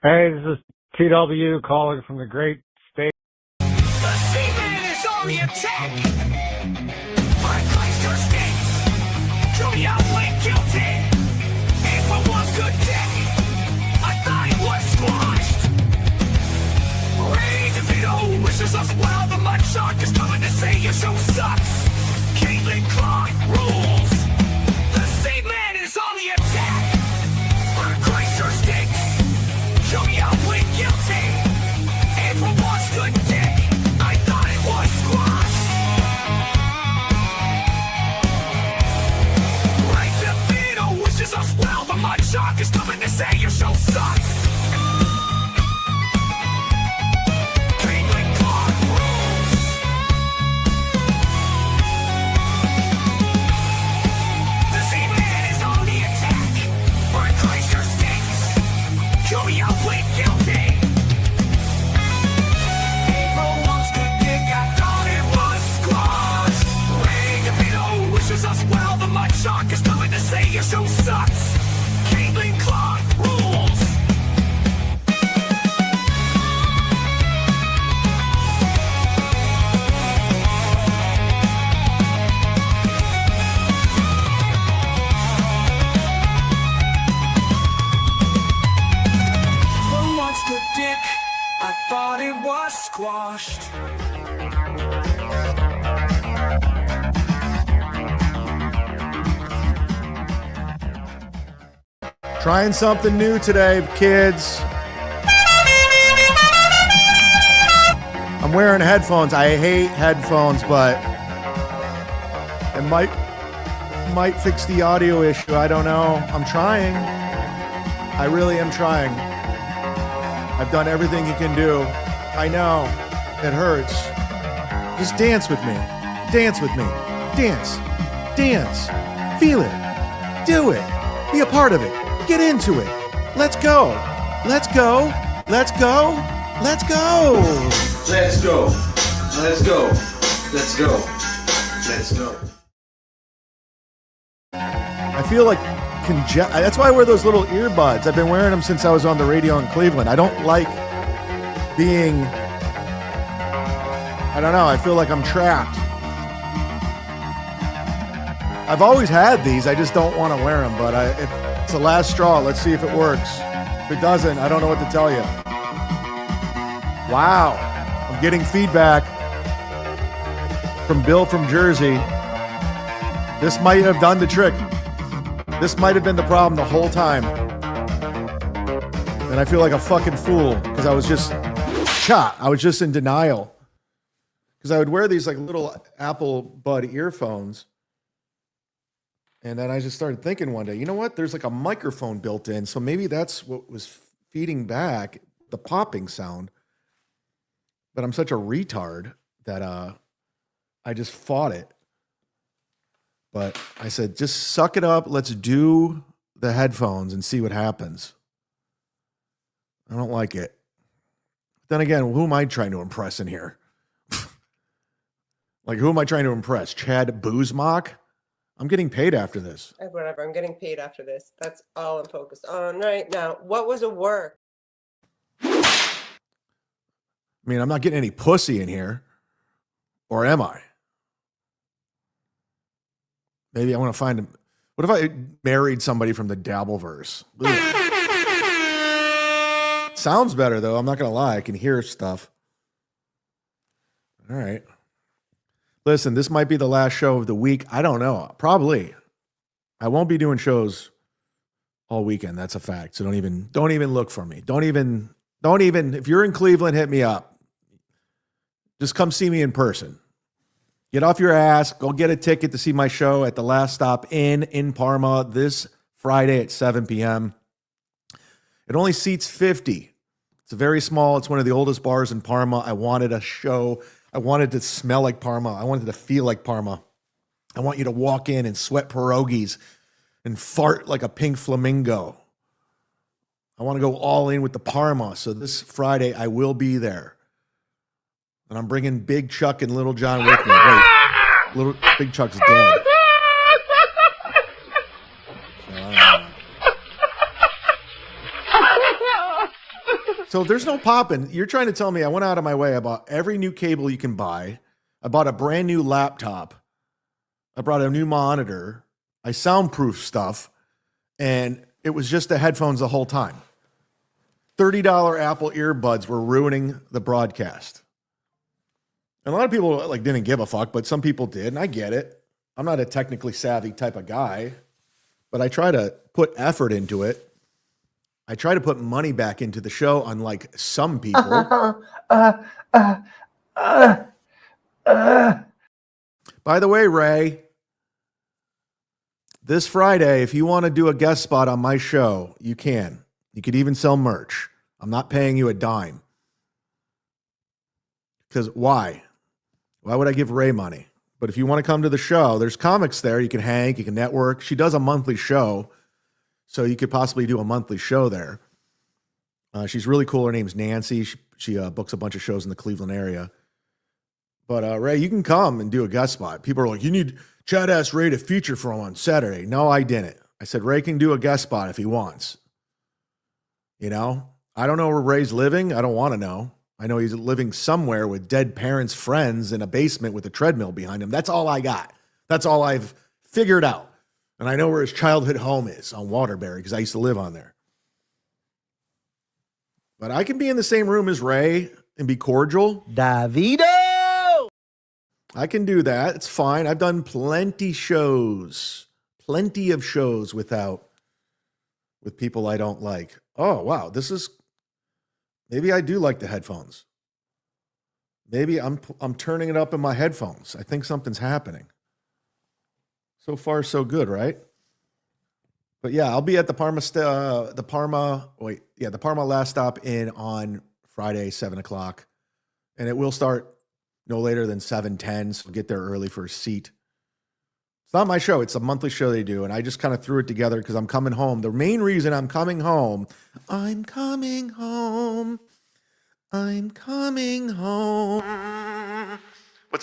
Hey, this is TW calling from the great state. The seaman is on the attack. My Chrysler states, Julie outplayed guilty. And for one good day, I thought it was squashed. Ray DeVito wishes us well. The mud shark is coming to say your show sucks. Caitlin Clark rules. The seaman is on the attack. My Chrysler states, Julie outplayed guilty. And for one good day, I thought it was squashed. Right, the video wishes us well. The mud shark is coming to say your show sucks. Caitlin Clark rules. The Z-Man is on the attack. Mark Chrysler stinks. Joey outplayed guilty. April wants to kick. I thought it was squashed. Ray DeVito wishes us well. The mud shark is coming to say your show sucks. Caitlin Clark rules. April wants to dick. I thought it was squashed. Trying something new today, kids. I'm wearing headphones. I hate headphones, but it might fix the audio issue. I don't know. I'm trying. I really am trying. I've done everything you can do. I know. It hurts. Just dance with me. Dance with me. Dance. Dance. Feel it. Do it. Be a part of it. Get into it. Let's go. Let's go. Let's go. Let's go. Let's go. Let's go. Let's go. Let's go. I feel like that's why I wear those little earbuds. I've been wearing them since I was on the radio in Cleveland. I don't like being, I don't know, I feel like I'm trapped. I've always had these. I just don't want to wear them, but it's the last straw. Let's see if it works. If it doesn't, I don't know what to tell you. Wow. I'm getting feedback from Bill from Jersey. This might have done the trick. This might have been the problem the whole time. And I feel like a fucking fool because I was just in denial. Because I would wear these like little Apple Bud earphones. And then I just started thinking one day, you know what? There's like a microphone built in. So maybe that's what was feeding back the popping sound. But I'm such a retard that I just fought it. But I said, just suck it up. Let's do the headphones and see what happens. I don't like it. Then again, who am I trying to impress in here? Like, who am I trying to impress? Chad-zumock? I'm getting paid after this. Whatever, I'm getting paid after this. That's all I'm focused on right now. What was a work? I mean, I'm not getting any pussy in here. Or am I? Maybe I want to find him. What if I married somebody from the Dabbleverse? Sounds better, though. I'm not going to lie. I can hear stuff. All right. Listen, this might be the last show of the week. I don't know. Probably. I won't be doing shows all weekend. That's a fact. So don't even look for me. Don't even, if you're in Cleveland, hit me up. Just come see me in person. Get off your ass. Go get a ticket to see my show at the Last Stop Inn in Parma this Friday at 7 p.m. It only seats 50. It's very small. It's one of the oldest bars in Parma. I wanted a show. I wanted to smell like Parma. I wanted to feel like Parma. I want you to walk in and sweat pierogies and fart like a pink flamingo. I want to go all in with the Parma. So this Friday, I will be there. And I'm bringing Big Chuck and Little John with me. Wait, Big Chuck's dead. So, So there's no popping. You're trying to tell me I went out of my way. I bought every new cable you can buy. I bought a brand new laptop. I brought a new monitor. I soundproof stuff. And it was just the headphones the whole time. $30 Apple earbuds were ruining the broadcast. And a lot of people like didn't give a fuck, but some people did, and I get it. I'm not a technically savvy type of guy, but I try to put effort into it. I try to put money back into the show, unlike some people. By the way, Ray, this Friday, if you want to do a guest spot on my show, you can. You could even sell merch. I'm not paying you a dime. Because why? Why would I give Ray money? But if you want to come to the show, there's comics there. You can hang, you can network. She does a monthly show. So you could possibly do a monthly show there. She's really cool. Her name's Nancy. She books a bunch of shows in the Cleveland area. But Ray, you can come and do a guest spot. People are like, you need Chad asked Ray to feature for him on Saturday. No, I didn't. I said, Ray can do a guest spot if he wants. You know, I don't know where Ray's living. I don't want to know. I know he's living somewhere with dead parents' friends in a basement with a treadmill behind him. That's all I got. That's all I've figured out. And I know where his childhood home is on Waterbury because I used to live on there. But I can be in the same room as Ray and be cordial. Davido! I can do that. It's fine. I've done plenty of shows with people I don't like. Oh, wow. Maybe I do like the headphones. Maybe I'm turning it up in my headphones. I think something's happening. So far, so good, right? But yeah, I'll be at the Parma Last Stop Inn on Friday, 7:00. And it will start no later than 7:10, so get there early for a seat. It's not my show. It's a monthly show they do, and I just kind of threw it together because I'm coming home. The main reason I'm coming home. What's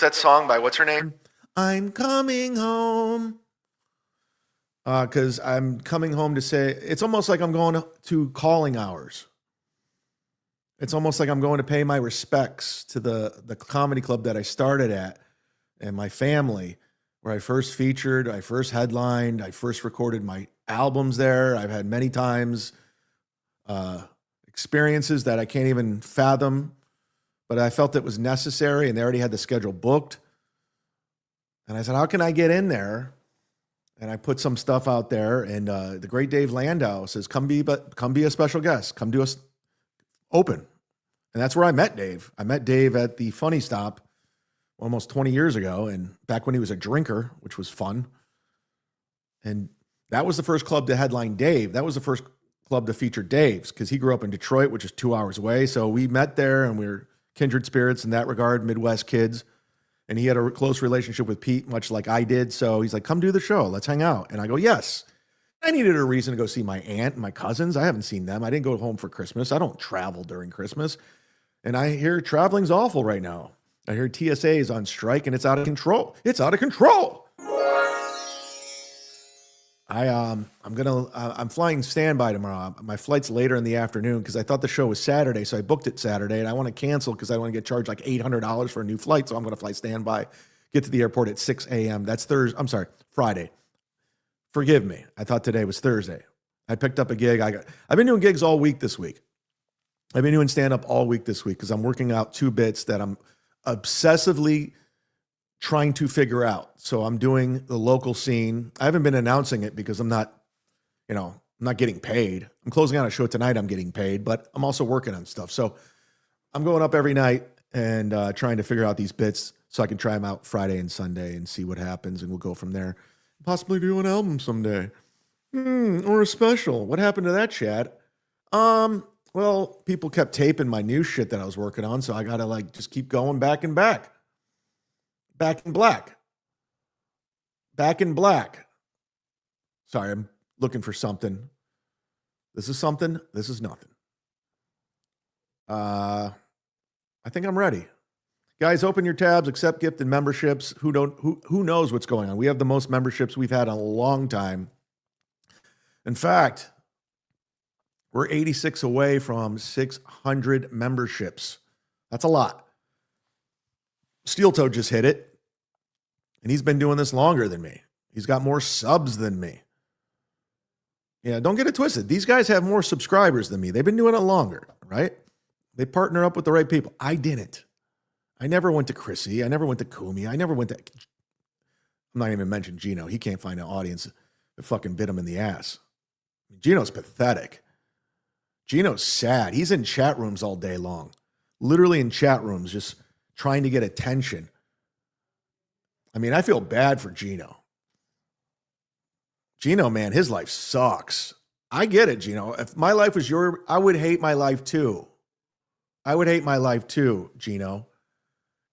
that song by? What's her name? I'm coming home. Because I'm coming home to say, it's almost like I'm going to calling hours. It's almost like I'm going to pay my respects to the comedy club that I started at and my family, where I first featured, I first headlined, I first recorded my albums there. I've had many times experiences that I can't even fathom, but I felt it was necessary, and they already had the schedule booked. And I said, how can I get in there? And I put some stuff out there, and the great Dave Landau says, come be a special guest. Come do us open. And that's where I met Dave. I met Dave at the Funny Stop almost 20 years ago, and back when he was a drinker, which was fun. And that was the first club to headline Dave. That was the first club to feature Dave's, because he grew up in Detroit, which is 2 hours away. So we met there, and we were kindred spirits in that regard, Midwest kids. And he had a close relationship with Pete, much like I did. So he's like, come do the show. Let's hang out. And I go, yes. I needed a reason to go see my aunt and my cousins. I haven't seen them. I didn't go home for Christmas. I don't travel during Christmas. And I hear traveling's awful right now. I hear TSA is on strike and it's out of control. It's out of control. I'm flying standby tomorrow. My flight's later in the afternoon because I thought the show was Saturday, so I booked it Saturday, and I want to cancel because I want to get charged like $800 for a new flight. So I'm going to fly standby, get to the airport at 6 a.m. That's Friday. Forgive me. I thought today was Thursday. I picked up a gig. I've been doing gigs all week this week. I've been doing stand-up all week this week because I'm working out 2 bits that I'm obsessively trying to figure out. So I'm doing the local scene. I haven't been announcing it because I'm not getting paid. I'm closing out a show tonight. I'm getting paid, but I'm also working on stuff. So I'm going up every night and trying to figure out these bits so I can try them out Friday and Sunday and see what happens. And we'll go from there. Possibly do an album someday. Or a special. What happened to that, Chad? Well, people kept taping my new shit that I was working on. So I got to just keep going back and back. Back in black. Back in black. Sorry, I'm looking for something. This is something. This is nothing. I think I'm ready. Guys, open your tabs, accept gift and memberships. Who knows what's going on? We have the most memberships we've had in a long time. In fact, We're 86 away from 600 memberships. That's a lot. Steel Toe just hit it, and he's been doing this longer than me. He's got more subs than me. Yeah, don't get it twisted. These guys have more subscribers than me. They've been doing it longer, right? They partner up with the right people. I didn't. I never went to Chrissy. I never went to Kumi. I never went to... I'm not even mentioning Gino. He can't find an audience that fucking bit him in the ass. Gino's pathetic. Gino's sad. He's in chat rooms all day long. Literally in chat rooms, just trying to get attention. I mean, I feel bad for Gino. Gino, man, his life sucks. I get it, Gino. If my life was I would hate my life too. I would hate my life too, Gino.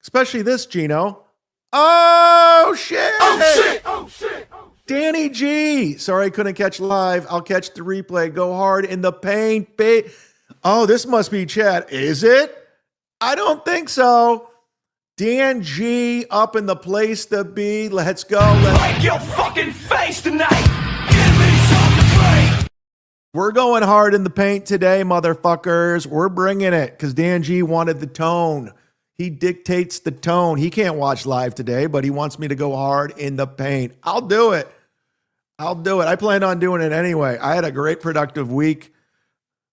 Especially this, Gino. Oh, shit. Oh shit! Oh shit! Danny G. Sorry I couldn't catch live. I'll catch the replay. Go hard in the paint, babe. Oh, this must be Chad. Is it? I don't think so. Dan G up in the place to be. Let's go. Break your fucking face tonight! Give me something to break! We're going hard in the paint today, motherfuckers. We're bringing it because Dan G wanted the tone. He dictates the tone. He can't watch live today, but he wants me to go hard in the paint. I'll do it. I'll do it. I planned on doing it anyway. I had a great productive week.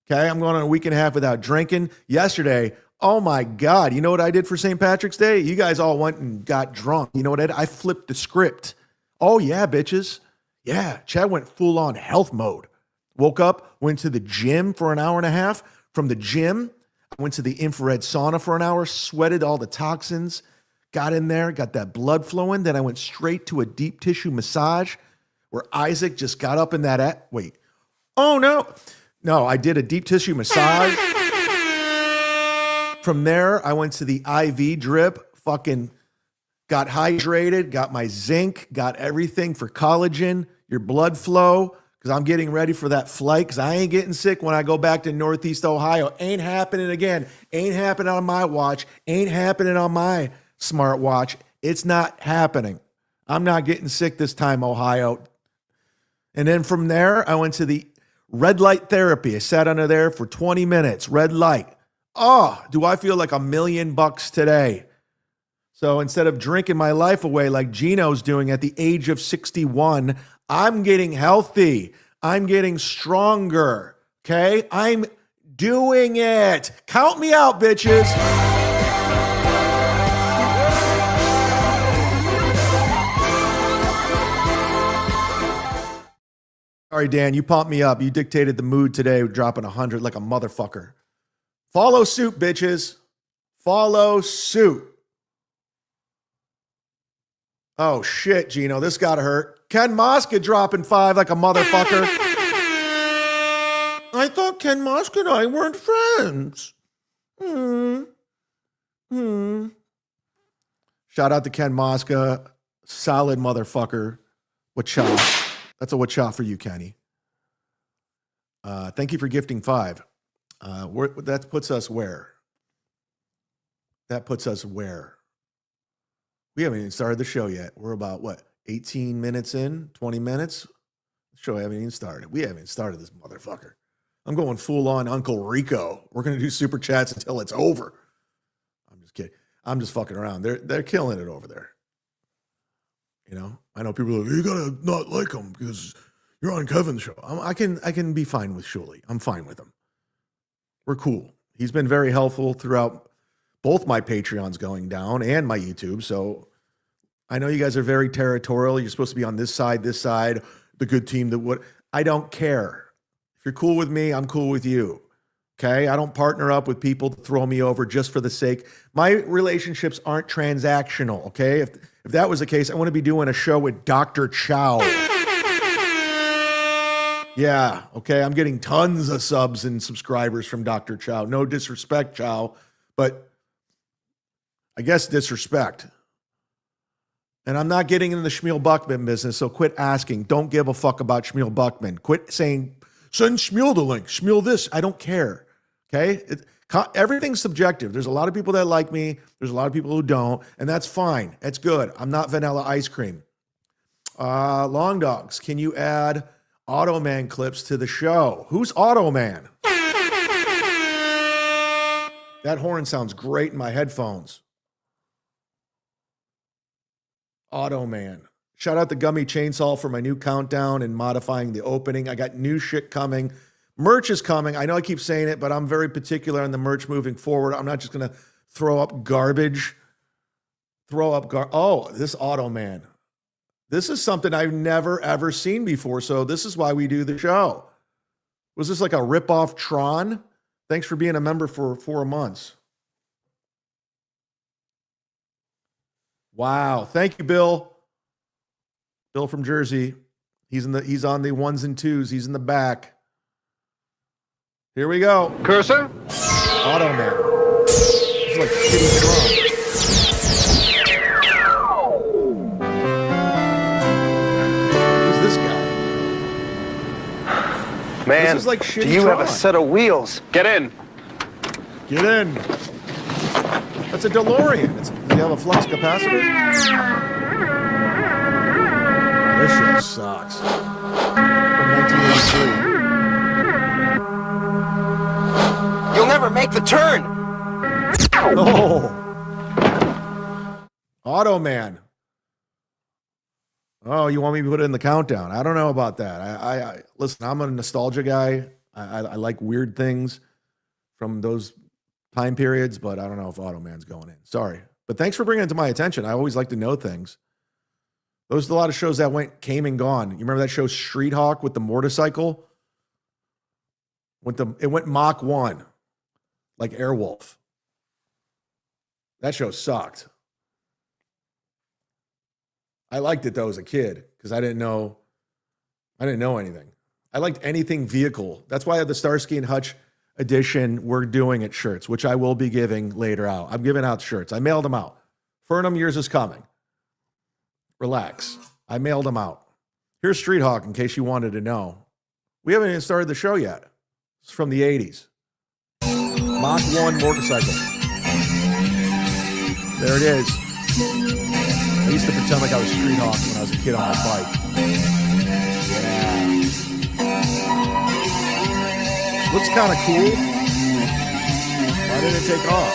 Okay, I'm going on a week and a half without drinking. Yesterday, oh my God, you know what I did for St. Patrick's Day? You guys all went and got drunk. You know what I did? I flipped the script. Oh yeah, bitches. Yeah, Chad went full on health mode. Woke up, went to the gym for an hour and a half. From the gym, I went to the infrared sauna for an hour, sweated all the toxins, got in there, got that blood flowing. Then I went straight to a deep tissue massage where Isaac just got up in that. Wait. Oh, no. No, I did a deep tissue massage. From there, I went to the IV drip, fucking got hydrated, got my zinc, got everything for collagen, your blood flow, because I'm getting ready for that flight because I ain't getting sick when I go back to Northeast Ohio. Ain't happening again. Ain't happening on my watch. Ain't happening on my smartwatch. It's not happening. I'm not getting sick this time, Ohio. And then from there, I went to the red light therapy. I sat under there for 20 minutes, red light. Oh, do I feel like $1 million today? So instead of drinking my life away like Gino's doing at the age of 61, I'm getting healthy. I'm getting stronger. Okay? I'm doing it. Count me out, bitches. All right, Dan, you pumped me up. You dictated the mood today, dropping 100 like a motherfucker. Follow suit, bitches. Follow suit. Oh, shit, Gino. This got to hurt. Ken Mosca dropping 5 like a motherfucker. I thought Ken Mosca and I weren't friends. Shout out to Ken Mosca. Solid motherfucker. Wacha. That's a wacha for you, Kenny. Thank you for gifting 5. That puts us where? That puts us where? We haven't even started the show yet. We're about, 18 minutes in? 20 minutes? The show haven't even started. We haven't started this motherfucker. I'm going full on Uncle Rico. We're going to do super chats until it's over. I'm just kidding. I'm just fucking around. They're killing it over there. You know? I know people are like, you got to not like him because you're on Kevin's show. I can be fine with Shuley. I'm fine with him. We're cool. He's been very helpful throughout both my Patreons going down and my YouTube. So I know you guys are very territorial. You're supposed to be on this side, the good team. I don't care. If you're cool with me, I'm cool with you. Okay? I don't partner up with people to throw me over just for the sake. My relationships aren't transactional. Okay? If that was the case, I want to be doing a show with Dr. Chow. Yeah, okay. I'm getting tons of subs and subscribers from Dr. Chow. No disrespect, Chow, but I guess disrespect. And I'm not getting into the Shmuel Buckman business, so quit asking. Don't give a fuck about Shmuel Buckman. Quit saying, send Shmuel the link, Shmuel this. I don't care, okay? Everything's subjective. There's a lot of people that like me. There's a lot of people who don't, and that's fine. That's good. I'm not vanilla ice cream. Long dogs, can you add Automan clips to the show. Who's Automan? That horn sounds great in my headphones. Automan. Shout out to Gummy Chainsaw for my new countdown and modifying the opening. I got new shit coming. Merch is coming. I know I keep saying it, but I'm very particular on the merch moving forward. I'm not just going to throw up garbage. Oh, this Automan. This is something I've never, ever seen before. So this is why we do the show. Was this like a rip-off Tron? Thanks for being a member for 4 months. Wow. Thank you, Bill. Bill from Jersey. He's on the ones and twos. He's in the back. Here we go. Cursor? Automan. It's like shitty Tron. Who's this guy? Man, This is like shitty do you have Tron. a set of wheels? Get in. Get in. That's a DeLorean. Does he have a flux capacitor? This shit sucks. From 1983. You'll never make the turn. Oh. Automan. Oh, you want me to put it in the countdown? I don't know about that. I listen, I'm a nostalgia guy. I like weird things from those time periods, but I don't know if Automan's going in. Sorry. But thanks for bringing it to my attention. I always like to know things. Those are a lot of shows that came and gone. You remember that show Street Hawk with the motorcycle? It went Mach 1, like Airwolf. That show sucked. I liked it though as a kid because I didn't know anything. I liked anything vehicle. That's why I have the Starsky and Hutch edition we're doing at shirts, which I will be giving later out. I'm giving out shirts. I mailed them out. Fernham Years is coming. Relax. I mailed them out. Here's Street Hawk in case you wanted to know. We haven't even started the show yet. It's from the 80s. Mach 1 motorcycle. There it is. I used to pretend like I was Street Hawk when I was a kid on my bike. Yeah. Looks kind of cool. Why didn't it take off?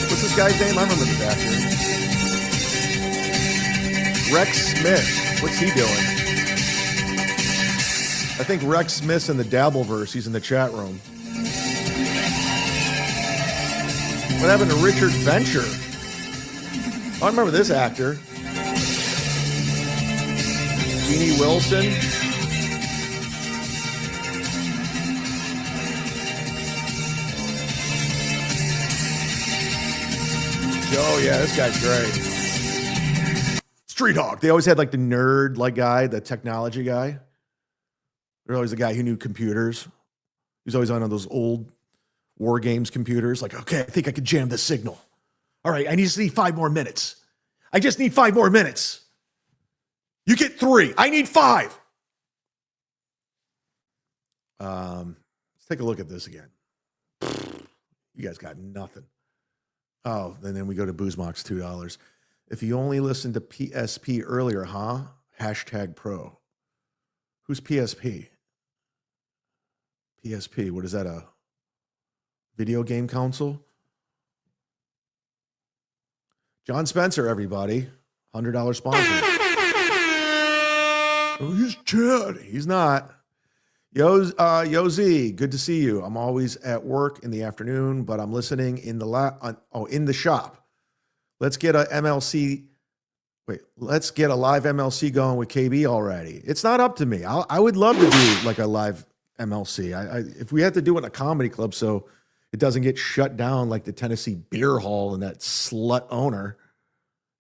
What's this guy's name? I remember this actor. Rex Smith. What's he doing? I think Rex Smith's in the Dabbleverse. He's in the chat room. What happened to Richard Venture? I remember this actor. Jeannie Wilson. Oh, yeah, this guy's great. Street Hawk. They always had like the nerd like guy, the technology guy. There's always the guy who knew computers. He's always on those old War Games computers. Like, okay, I think I could jam this signal. All right, I just need 5 more minutes. I just need 5 more minutes. You get 3. I need 5. Let's take a look at this again. You guys got nothing. Oh, and then we go to Boozmock's $2. If you only listened to PSP earlier, huh? #pro. Who's PSP? PSP, what is that, a video game console? John Spencer, everybody. $100 sponsor. Oh, he's Chad. He's not. Yo Z, good to see you. I'm always at work in the afternoon, but I'm listening in the shop. Let's get a live MLC going with KB already. It's not up to me. I would love to do like a live MLC. If we had to do it in a comedy club so it doesn't get shut down like the Tennessee Beer Hall and that slut owner.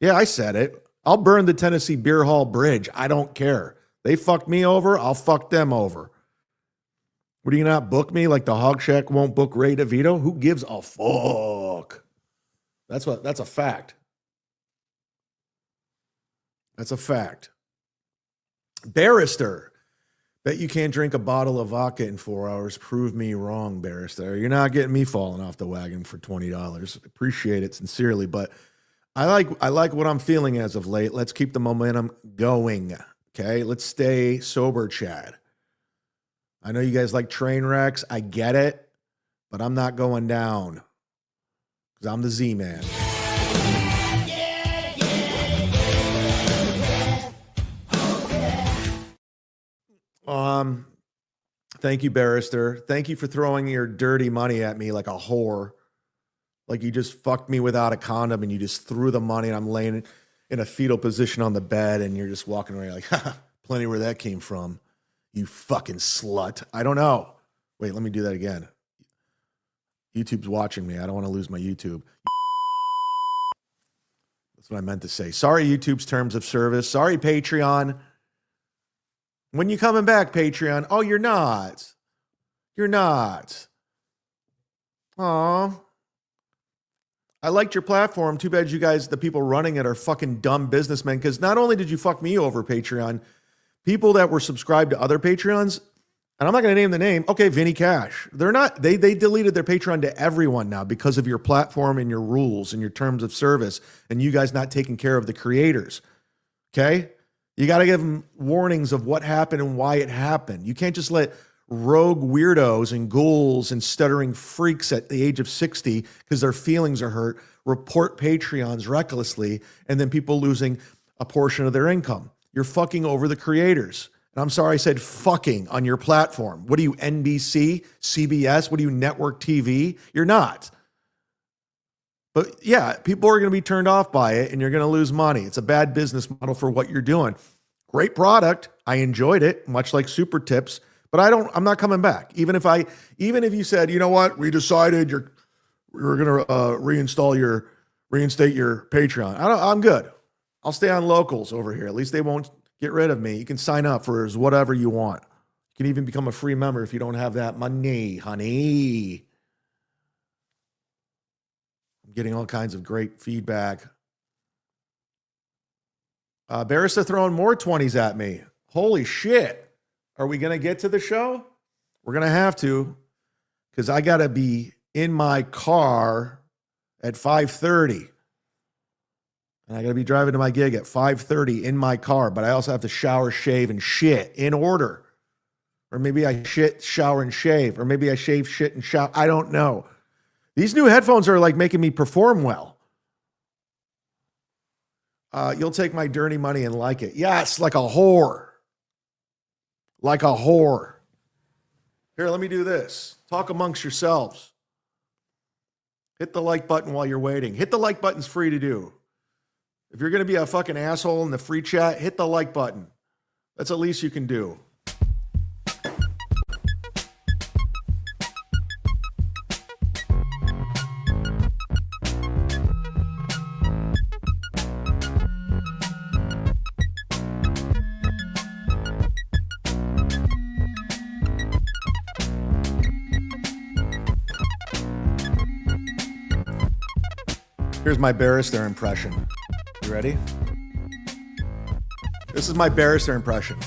Yeah, I said it. I'll burn the Tennessee Beer Hall bridge. I don't care. They fucked me over. I'll fuck them over. Would you not book me like the Hog Shack won't book Ray DeVito? Who gives a fuck? That's a fact. That's a fact. Barrister. Bet you can't drink a bottle of vodka in 4 hours. Prove me wrong, Barrister. You're not getting me falling off the wagon for $20. Appreciate it sincerely, but I like what I'm feeling as of late. Let's keep the momentum going. Okay, let's stay sober, Chad. I know you guys like train wrecks. I get it, but I'm not going down because I'm the Z-Man. Thank you, Barrister. Thank you for throwing your dirty money at me like a whore. Like you just fucked me without a condom and you just threw the money and I'm laying in a fetal position on the bed and you're just walking away like, haha, plenty where that came from. You fucking slut. I don't know. Wait, let me do that again. YouTube's watching me. I don't want to lose my YouTube. That's what I meant to say. Sorry, YouTube's terms of service. Sorry, Patreon. When you coming back, Patreon? Oh, you're not. You're not. Aw. I liked your platform. Too bad you guys, the people running it, are fucking dumb businessmen. Because not only did you fuck me over, Patreon, people that were subscribed to other Patreons, and I'm not going to name the name. Okay, Vinny Cash. They're not. They deleted their Patreon to everyone now because of your platform and your rules and your terms of service, and you guys not taking care of the creators. Okay. You got to give them warnings of what happened and why it happened. You can't just let rogue weirdos and ghouls and stuttering freaks at the age of 60 because their feelings are hurt report Patreons recklessly and then people losing a portion of their income. You're fucking over the creators. And I'm sorry I said fucking on your platform. What are you, NBC, CBS? What are you, network TV? You're not. But yeah, people are going to be turned off by it and you're going to lose money. It's a bad business model for what you're doing. Great product. I enjoyed it, much like Super Tips, but I'm not coming back. Even if you said, you know what, we decided we're going to reinstate your Patreon. I'm good. I'll stay on locals over here. At least they won't get rid of me. You can sign up for whatever you want. You can even become a free member if you don't have that money, honey. I'm getting all kinds of great feedback. Barrister throwing more 20s at me. Holy shit. Are we going to get to the show? We're going to have to, because I got to be in my car at 5:30. And I got to be driving to my gig at 5:30 in my car, but I also have to shower, shave, and shit in order. Or maybe I shit, shower, and shave. Or maybe I shave, shit, and shower. I don't know. These new headphones are like making me perform well. You'll take my dirty money and like it. Yes, like a whore. Like a whore. Here, let me do this. Talk amongst yourselves. Hit the like button while you're waiting. Hit the like button's free to do. If you're going to be a fucking asshole in the free chat, hit the like button. That's the least you can do. Here's my Barrister impression. You ready? This is my Barrister impression.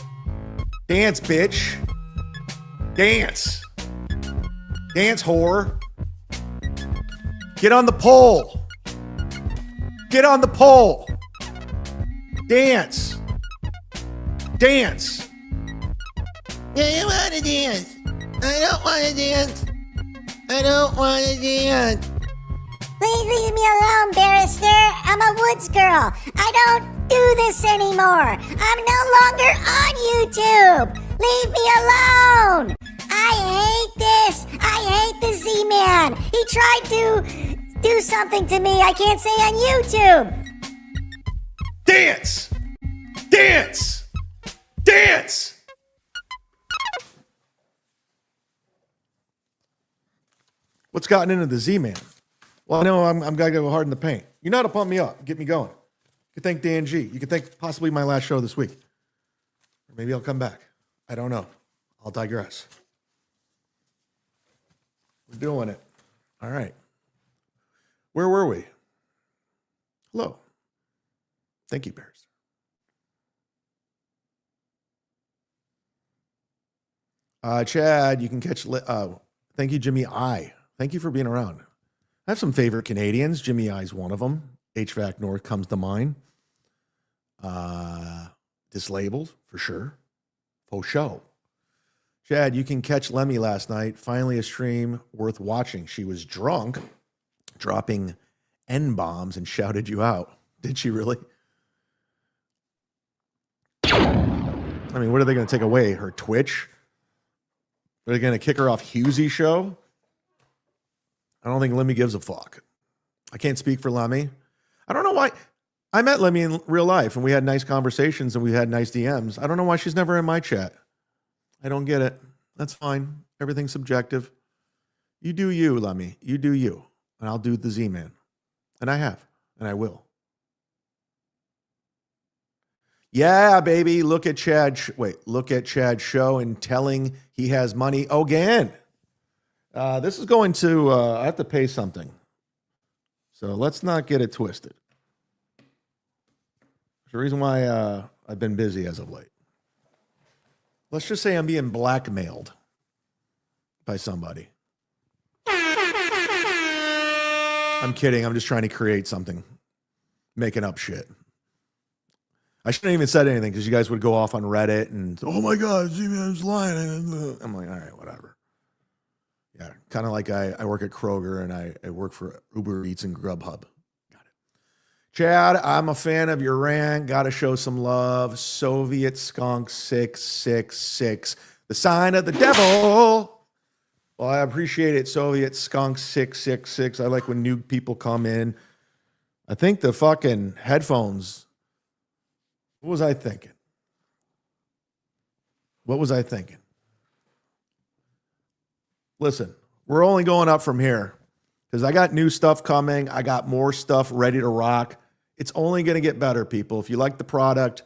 Dance, bitch. Dance. Dance, whore. Get on the pole. Get on the pole. Dance. Dance. Yeah, you want to dance. I don't want to dance. I don't want to dance. Please leave me alone, Barrister. I'm a woods girl. I don't do this anymore. I'm no longer on YouTube. Leave me alone. I hate this. I hate the Z-Man. He tried to do something to me I can't say on YouTube. Dance. Dance. Dance. What's gotten into the Z-Man? Well, I know I'm going to go hard in the paint. You know how to pump me up, get me going. You can thank Dan G. You can thank possibly my last show this week. Or maybe I'll come back. I don't know. I'll digress. We're doing it. All right. Where were we? Hello. Thank you, Bears. Chad, you can catch. Thank you, Jimmy I. Thank you for being around. I have some favorite Canadians. Jimmy I's one of them. HVAC North comes to mind. Dislabeled for sure. Faux show. Chad, you can catch Lemmy last night. Finally, a stream worth watching. She was drunk, dropping N-bombs and shouted you out. Did she really? I mean, what are they going to take away? Her Twitch? Are they going to kick her off Hughesy's show? I don't think Lemmy gives a fuck. I can't speak for Lemmy. I don't know why. I met Lemmy in real life, and we had nice conversations, and we had nice DMs. I don't know why she's never in my chat. I don't get it. That's fine. Everything's subjective. You do you, Lemmy. You do you. And I'll do the Z-Man. And I have. And I will. Yeah, baby. Look at Chad. Look at Chad's show and telling he has money again. This is going to, I have to pay something. So let's not get it twisted. There's a reason why I've been busy as of late. Let's just say I'm being blackmailed by somebody. I'm kidding. I'm just trying to create something. Making up shit. I shouldn't have even said anything because you guys would go off on Reddit and, oh my God, Z-Man's lying. I'm like, all right, whatever. Yeah, kind of like I work at Kroger and I work for Uber Eats and Grubhub. Got it. Chad, I'm a fan of your rant. Got to show some love. Soviet Skunk 666. The sign of the devil. Well, I appreciate it, Soviet Skunk 666. I like when new people come in. I think the fucking headphones. What was I thinking? What was I thinking? Listen, we're only going up from here because I got new stuff coming. I got more stuff ready to rock. It's only going to get better, people. If you like the product,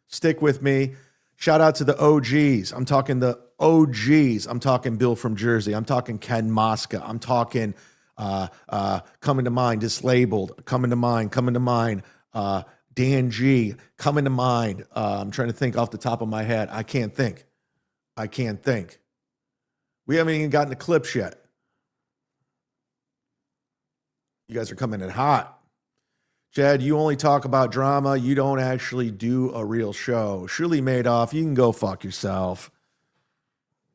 stick with me. Shout out to the OGs. I'm talking the OGs. I'm talking Bill from Jersey. I'm talking Ken Mosca. I'm talking coming to mind, Dislabeled. Coming to mind. Dan G. Coming to mind. I'm trying to think off the top of my head. I can't think. We haven't even gotten the clips yet. You guys are coming in hot. Chad, you only talk about drama. You don't actually do a real show. Shirley Madoff, you can go fuck yourself.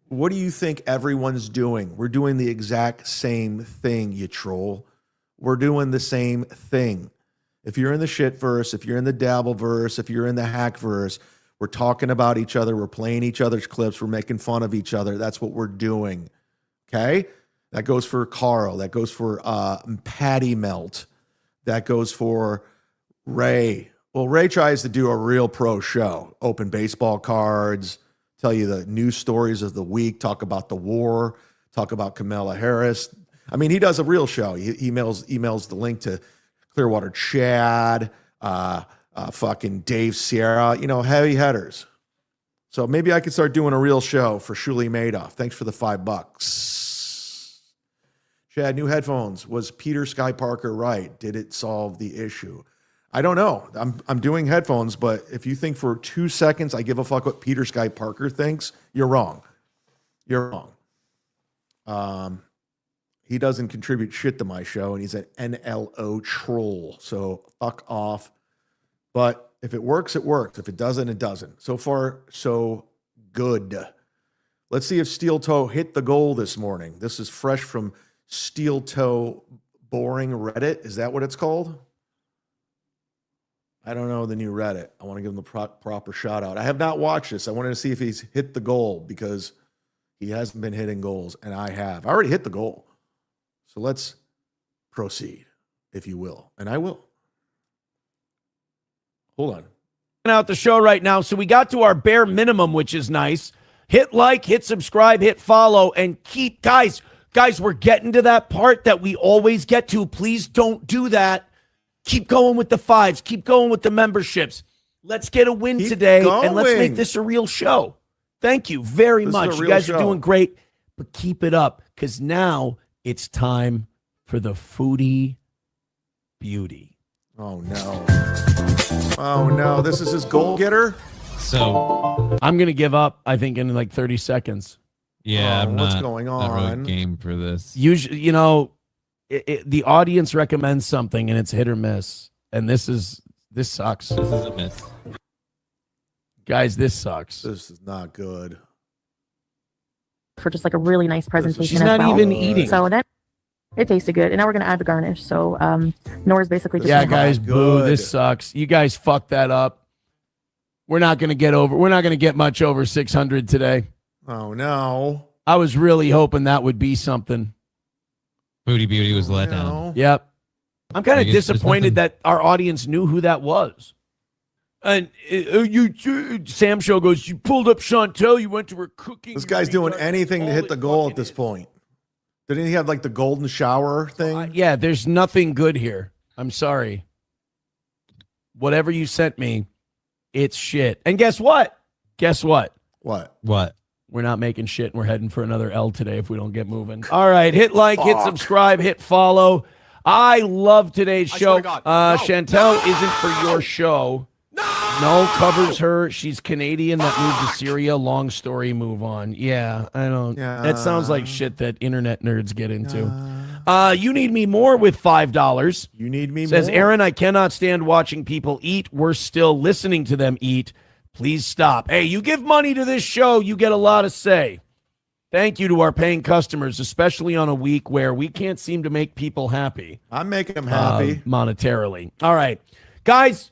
What do you think everyone's doing? We're doing the exact same thing, you troll. We're doing the same thing. If you're in the shitverse, if you're in the Dabbleverse, if you're in the Hackverse, we're talking about each other. We're playing each other's clips. We're making fun of each other. That's what we're doing. Okay? That goes for Carl. That goes for Patty Melt. That goes for Ray. Well, Ray tries to do a real pro show. Open baseball cards, tell you the news stories of the week, talk about the war, talk about Kamala Harris. I mean, he does a real show. He emails the link to Clearwater Chad, fucking Dave Sierra, heavy headers. So maybe I could start doing a real show for Shirley Madoff. Thanks for the $5. Chad, new headphones. Was Peter Sky Parker right? Did it solve the issue? I don't know. I'm doing headphones, but if you think for 2 seconds I give a fuck what Peter Sky Parker thinks, you're wrong. You're wrong. He doesn't contribute shit to my show, and he's an NLO troll. So fuck off. But if it works, it works. If it doesn't, it doesn't. So far, so good. Let's see if Steel Toe hit the goal this morning. This is fresh from Steel Toe Boring Reddit. Is that what it's called? I don't know the new Reddit. I want to give him the proper shout out. I have not watched this. I wanted to see if he's hit the goal because he hasn't been hitting goals, and I have. I already hit the goal. So let's proceed, if you will. And I will. Hold on. Out the show right now. So we got to our bare minimum, which is nice. Hit like, hit subscribe, hit follow, and keep, guys, we're getting to that part that we always get to. Please don't do that. Keep going with the fives. Keep going with the memberships. Let's get a win today, and let's make this a real show. Thank you very much. You guys are doing great, but keep it up because now it's time for the foodie beauty. Oh, no. Oh, no. This is his goal getter? So I'm going to give up, I think, in like 30 seconds. Yeah, I'm what's not, going not really on? game for this. Usually, you know, the audience recommends something and it's hit or miss. And this sucks. This is a miss. Guys, this sucks. This is not good. For just like a really nice presentation. She's as not well. even eating. So then it tasted good. And now we're going to add the garnish. So Nora's basically just Yeah, gonna guys, help. boo. This sucks. You guys fucked that up. We're not going to get much over 600 today. Oh, no. I was really hoping that would be something. Booty Beauty was let down. Yep. I'm kind of Like, it's disappointed that our audience knew who that was. And Sam Show goes, you pulled up Chantel, you went to her cooking. This guy's doing anything to hit the goal at this point. Didn't he have like the golden shower thing? Yeah, there's nothing good here. I'm sorry. Whatever you sent me, it's shit. And guess what? What? We're not making shit, and we're heading for another L today if we don't get moving. All right, hit like, hit subscribe, hit follow. I love today's show. Chantel isn't for your show. No, covers her. She's Canadian that moved to Syria. Long story, move on. Yeah, I don't. That sounds like shit that internet nerds get into. You need me more with $5. You need me Says more? Aaron, I cannot stand watching people eat. We're still listening to them eat. Please stop. Hey, you give money to this show, you get a lot of say. Thank you to our paying customers, especially on a week where we can't seem to make people happy. I'm making them happy. Monetarily. All right. Guys,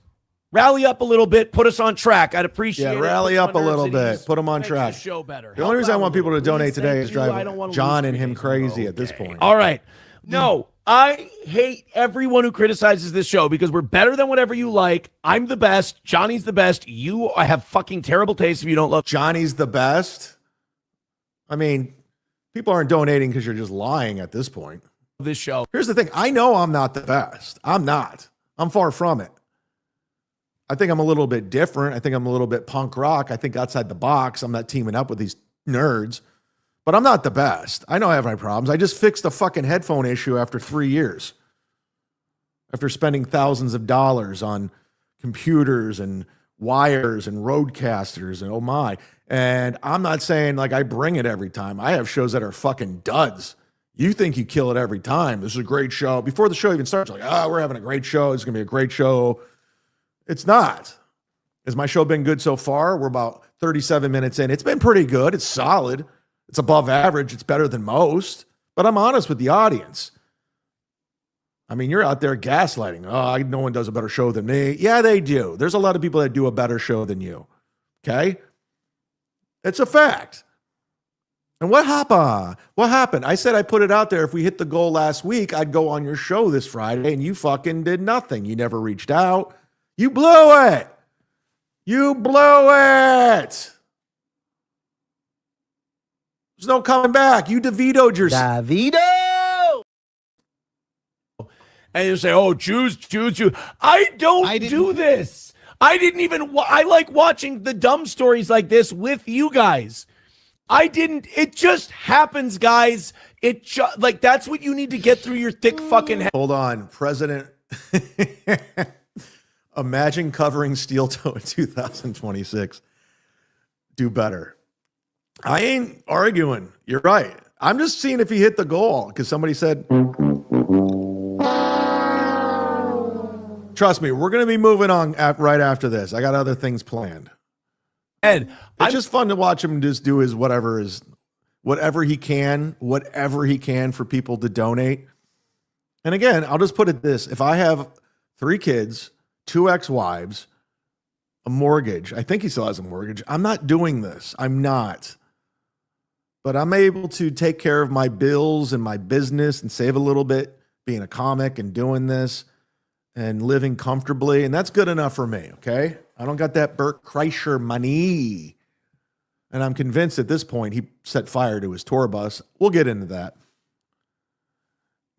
rally up a little bit. Put us on track. I'd appreciate it. Yeah, rally Put up a some little nerves at bit. ease. Put them on Makes track. the show better. The only reason I want people to donate today Thank is you. I don't driving wanna John lose and him 3 days. crazy at this point. All right. No, I hate everyone who criticizes this show because we're better than whatever you like. I'm the best. Johnny's the best. I have fucking terrible taste if you don't love Johnny's the best. I mean, people aren't donating because you're just lying at this point. this show. Here's the thing. I know I'm not the best. I'm not. I'm far from it. I think I'm a little bit different. I think I'm a little bit punk rock. I think outside the box. I'm not teaming up with these nerds. But I'm not the best. I know I have my problems. I just fixed a fucking headphone issue after 3 years. After spending thousands of dollars on computers and wires and roadcasters and oh my. And I'm not saying like I bring it every time. I have shows that are fucking duds. You think you kill it every time. This is a great show. Before the show even starts, like, we're having a great show. It's going to be a great show. It's not. Has my show been good so far? We're about 37 minutes in. It's been pretty good. It's solid. It's above average. It's better than most. But I'm honest with the audience. I mean, you're out there gaslighting. No one does a better show than me. Yeah, they do. There's a lot of people that do a better show than you. Okay? It's a fact. And what happened? What happened? I said I put it out there. If we hit the goal last week, I'd go on your show this Friday, and you fucking did nothing. You never reached out. You blew it. You blew it. There's no coming back. You DeVito'd yourself. DeVito! And you say, oh, Jews. I don't do this. I didn't even, I like watching the dumb stories like this with you guys. It just happens, guys. Like, that's what you need to get through your thick fucking head. Hold on. President, imagine covering steel toe in 2026. Do better. I ain't arguing. You're right. I'm just seeing if he hit the goal because somebody said, trust me, we're going to be moving on right after this. I got other things planned. Ed, it's just fun to watch him just do his whatever he can for people to donate. And again, I'll just put it this. If I have 3 kids, 2 ex-wives, a mortgage, I think he still has a mortgage. I'm not doing this. I'm not. But I'm able to take care of my bills and my business and save a little bit being a comic and doing this and living comfortably. And that's good enough for me, okay? I don't got that Bert Kreischer money. And I'm convinced at this point he set fire to his tour bus. We'll get into that.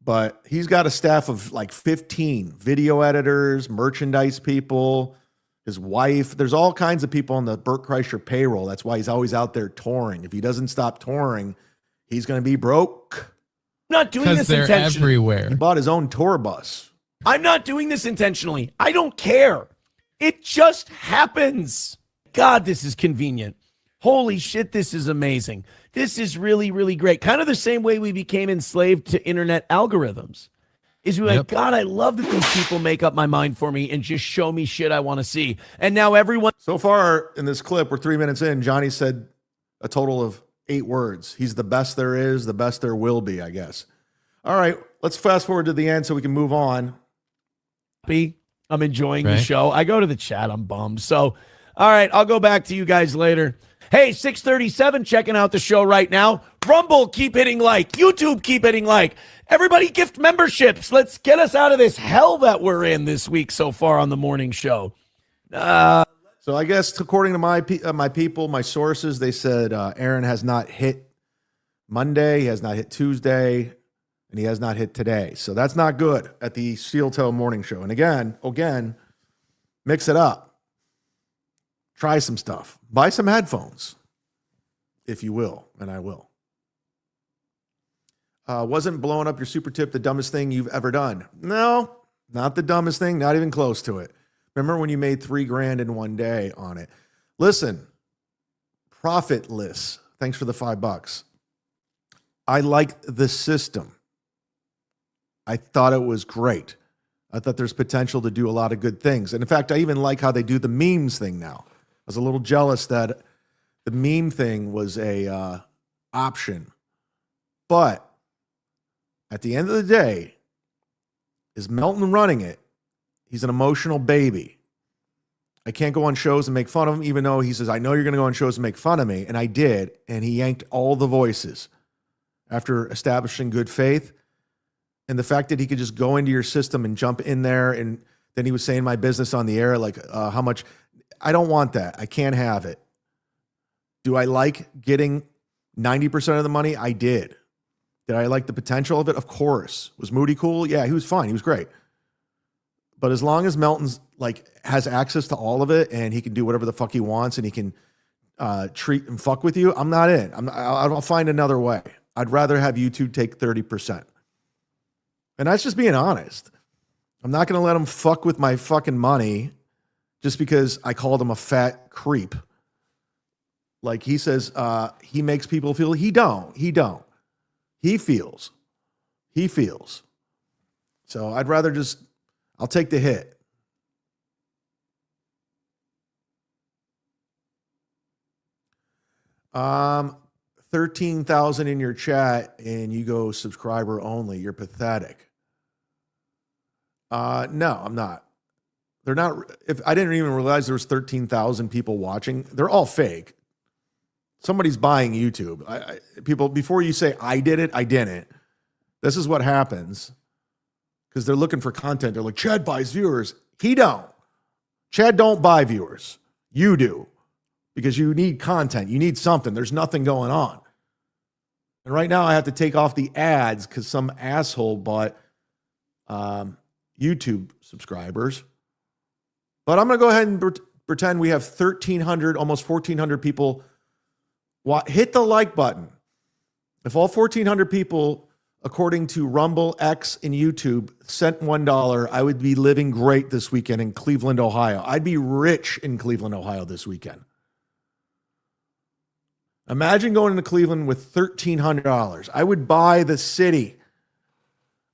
But he's got a staff of like 15 video editors, merchandise people, his wife. There's all kinds of people on the Bert Kreischer payroll. That's why he's always out there touring. If he doesn't stop touring, he's going to be broke. I'm not doing this they're intentionally. everywhere. He bought his own tour bus. I'm not doing this intentionally. I don't care. It just happens. God, this is convenient. Holy shit, this is amazing. This is really, really great. Kind of the same way we became enslaved to internet algorithms. Is we're like, God, I love that these people make up my mind for me and just show me shit I want to see. And now everyone. So far in this clip, we're 3 minutes in. Johnny said a total of 8 words. He's the best there is, the best there will be, I guess. All right, let's fast forward to the end so we can move on. I'm enjoying the show. I go to the chat. I'm bummed. So, all right, I'll go back to you guys later. Hey, 637 checking out the show right now. Rumble, keep hitting like. YouTube, keep hitting like. Everybody gift memberships. Let's get us out of this hell that we're in this week so far on the morning show. So I guess according to my people, my sources, they said Aaron has not hit Monday, he has not hit Tuesday, and he has not hit today. So that's not good at the Steel Toe Morning Show. And again, mix it up. Try some stuff. Buy some headphones, if you will, and I will. Wasn't blowing up your super tip the dumbest thing you've ever done? No, not the dumbest thing, not even close to it. Remember when you made $3,000 in one day on it? Listen, profitless. Thanks for the $5. I like the system. I thought it was great. I thought there's potential to do a lot of good things. And in fact, I even like how they do the memes thing now. I was a little jealous that the meme thing was a option. But at the end of the day, is Melton running it? He's an emotional baby. I can't go on shows and make fun of him, even though he says, I know you're going to go on shows and make fun of me. And I did. And he yanked all the voices after establishing good faith. And the fact that he could just go into your system and jump in there. And then he was saying my business on the air, like how much. I don't want that. I can't have it. Do I like getting 90% of the money? I did. Did I like the potential of it? Of course. Was Moody cool? Yeah, he was fine. He was great. But as long as Melton's has access to all of it and he can do whatever the fuck he wants and he can treat and fuck with you, I'm not in. I'll find another way. I'd rather have YouTube take 30%. And that's just being honest. I'm not going to let him fuck with my fucking money just because I called him a fat creep. Like he says, he makes people feel. He don't. He feels. So I'd rather I'll take the hit. Um, 13,000 in your chat and you go subscriber only. You're pathetic. No, I'm not. They're not. If I didn't even realize there was 13,000 people watching, they're all fake. Somebody's buying YouTube. People, before you say I did it, I didn't. This is what happens because they're looking for content. They're like, Chad buys viewers. He don't. Chad don't buy viewers. You do because you need content. You need something. There's nothing going on. And right now I have to take off the ads because some asshole bought YouTube subscribers. But I'm going to go ahead and pretend we have 1,300, almost 1,400 people. Hit the like button. If all 1,400 people, according to Rumble, X, and YouTube, sent $1, I would be living great this weekend in Cleveland, Ohio. I'd be rich in Cleveland, Ohio this weekend. Imagine going into Cleveland with $1,300. I would buy the city.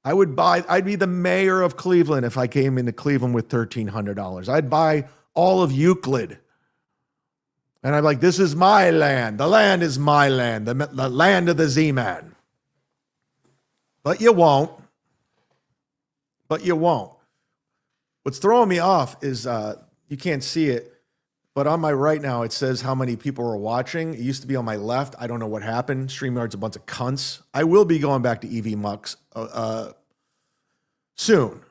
I'd be the mayor of Cleveland if I came into Cleveland with $1,300. I'd buy all of Euclid. And I'm like, this is my land. The land is my land. The land of the Z-Man. But you won't. What's throwing me off is you can't see it. But on my right now, it says how many people are watching. It used to be on my left. I don't know what happened. StreamYard's a bunch of cunts. I will be going back to EV Mux soon.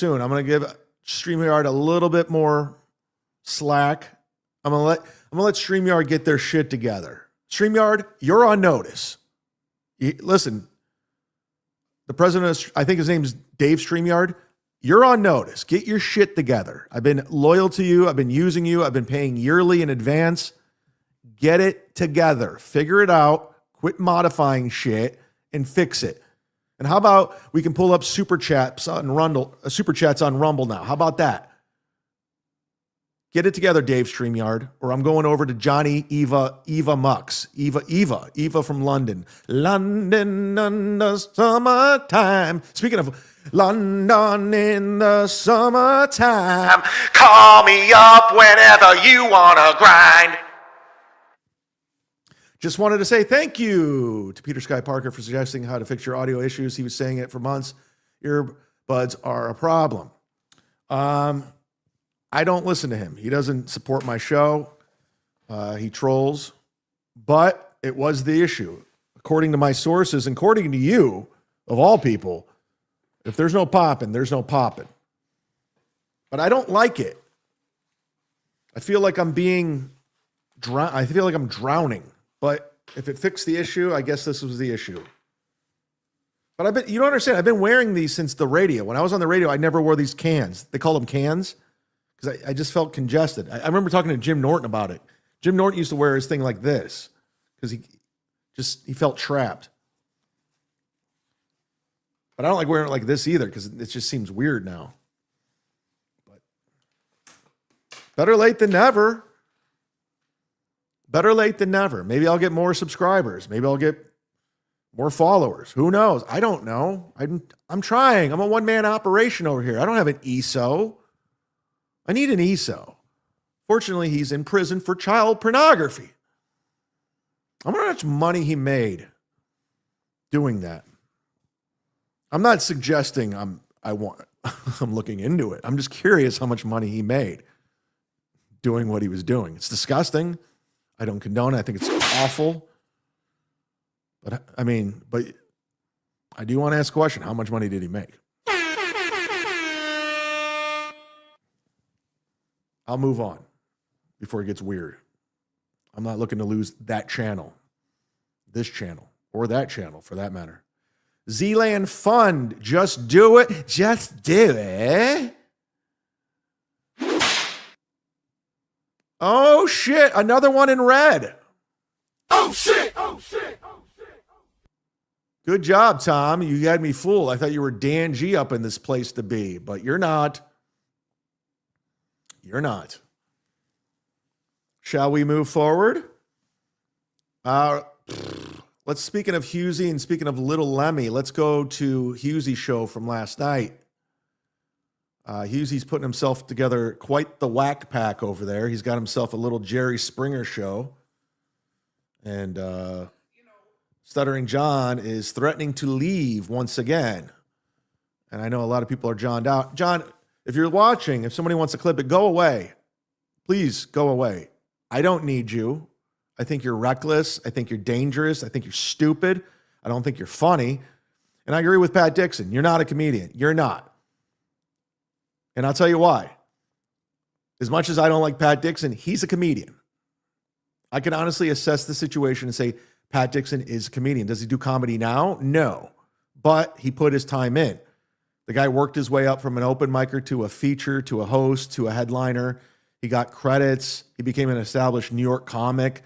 I'm going to give StreamYard a little bit more slack. I'm going to let StreamYard get their shit together. StreamYard, you're on notice. Listen, the president, I think his name's Dave StreamYard. You're on notice. Get your shit together. I've been loyal to you. I've been using you. I've been paying yearly in advance. Get it together. Figure it out. Quit modifying shit and fix it. And how about we can pull up super chats on Rumble now? How about that? Get it together, Dave StreamYard, or I'm going over to Johnny Eva Mux. Eva from London. London in the summertime. Speaking of London in the summertime, Call me up whenever you wanna grind. just wanted to say thank you to Peter Sky Parker for suggesting how to fix your audio issues. He was saying it for months. Earbuds are a problem. I don't listen to him. He doesn't support my show. He trolls. But it was the issue. According to my sources, and according to you, of all people, if there's no popping, there's no popping. But I don't like it. I feel like I'm being I feel like I'm drowning. But if it fixed the issue, I guess this was the issue. But you don't understand. I've been wearing these since the radio. When I was on the radio, I never wore these cans. They call them cans because I just felt congested. I remember talking to Jim Norton about it. Jim Norton used to wear his thing like this because he felt trapped. But I don't like wearing it like this either because it just seems weird now. But better late than never. Better late than never. Maybe I'll get more subscribers. Maybe I'll get more followers. Who knows? I don't know. I'm trying. I'm a one-man operation over here. I don't have an ESO. I need an ESO. Fortunately, he's in prison for child pornography. I wonder how much money he made doing that. I'm not suggesting I'm looking into it. I'm just curious how much money he made doing what he was doing. It's disgusting. I don't condone it. I think it's awful. But I do want to ask a question. How much money did he make? I'll move on before it gets weird. I'm not looking to lose that channel, this channel, or that channel for that matter. Zealand Fund, just do it. Just do it. Oh, shit. Another one in red. Oh shit! Oh shit! Oh shit! Good job, Tom. You had me fooled. I thought you were Dan G up in this place to be, but you're not. You're not. Shall we move forward? Speaking of Husey and speaking of Little Lemmy, let's go to Husey's show from last night. Husey's putting himself together quite the whack pack over there. He's got himself a little Jerry Springer show. And Stuttering John is threatening to leave once again. And I know a lot of people are Johned out. John, if you're watching, if somebody wants to clip it, go away. Please go away. I don't need you. I think you're reckless. I think you're dangerous. I think you're stupid. I don't think you're funny. And I agree with Pat Dixon. You're not a comedian. You're not. And I'll tell you why. As much as I don't like Pat Dixon, he's a comedian. I can honestly assess the situation and say Pat Dixon is a comedian. Does he do comedy now? No. But he put his time in. The guy worked his way up from an open micer to a feature, to a host, to a headliner. He got credits. He became an established New York comic.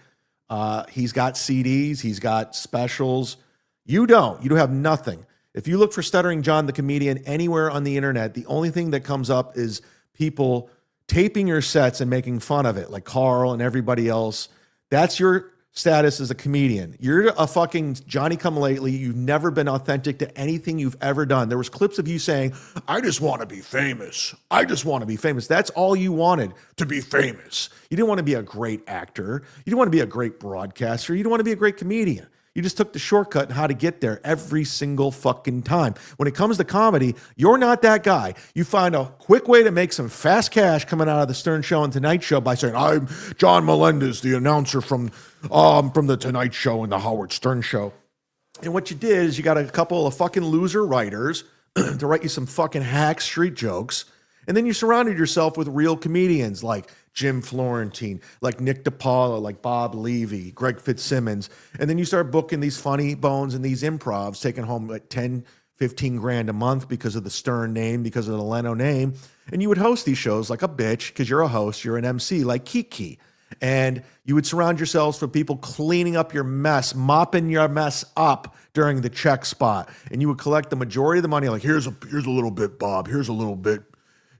He's got CDs. He's got specials. You don't. You don't have nothing. If you look for Stuttering John the comedian anywhere on the internet, the only thing that comes up is people taping your sets and making fun of it, like Carl and everybody else. That's your status as a comedian. You're a fucking Johnny-come-lately. You've never been authentic to anything you've ever done. There was clips of you saying, I just want to be famous. I just want to be famous. That's all you wanted, to be famous. You didn't want to be a great actor. You didn't want to be a great broadcaster. You didn't want to be a great comedian. You just took the shortcut and how to get there every single fucking time. When it comes to comedy, you're not that guy. You find a quick way to make some fast cash coming out of the Stern Show and Tonight Show by saying, I'm John Melendez, the announcer from the Tonight Show and the Howard Stern Show. And what you did is you got a couple of fucking loser writers to write you some fucking hack street jokes. And then you surrounded yourself with real comedians like Jim Florentine, like Nick DiPaolo, like Bob Levy, Greg Fitzsimmons. And then you start booking these funny bones and these improvs, taking home like 10, 15 grand a month because of the Stern name, because of the Leno name. And you would host these shows like a bitch, because you're a host, you're an MC, like Kiki. And you would surround yourselves with people cleaning up your mess, mopping your mess up during the check spot. And you would collect the majority of the money, like, here's a little bit, Bob, here's a little bit.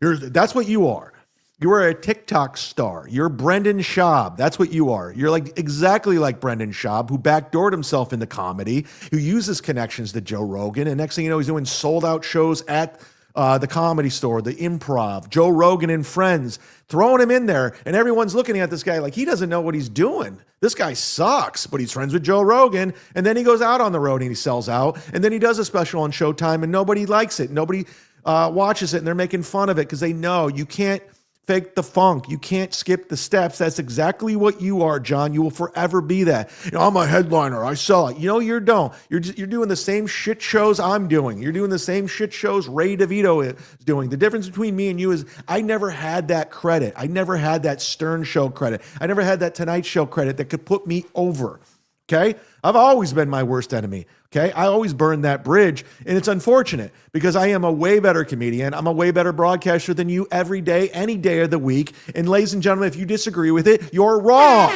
That's what you are. You are a TikTok star. You're Brendan Schaub. That's what you are. You're like exactly like Brendan Schaub, who backdoored himself into comedy, who uses connections to Joe Rogan. And next thing you know, he's doing sold out shows at the Comedy Store, the Improv, Joe Rogan and Friends, throwing him in there. And everyone's looking at this guy like he doesn't know what he's doing. This guy sucks, but he's friends with Joe Rogan. And then he goes out on the road and he sells out. And then he does a special on Showtime and nobody likes it. Nobody watches it and they're making fun of it because they know you can't fake the funk. You can't skip the steps. That's exactly what you are, John. You will forever be that. You know, I'm a headliner. I sell it. You know, you don't. You're doing the same shit shows I'm doing. You're doing the same shit shows Ray DeVito is doing. The difference between me and you is I never had that credit. I never had that Stern Show credit. I never had that Tonight Show credit that could put me over. Okay? I've always been my worst enemy. Okay? I always burn that bridge. And it's unfortunate because I am a way better comedian. I'm a way better broadcaster than you every day, any day of the week. And ladies and gentlemen, if you disagree with it, you're wrong.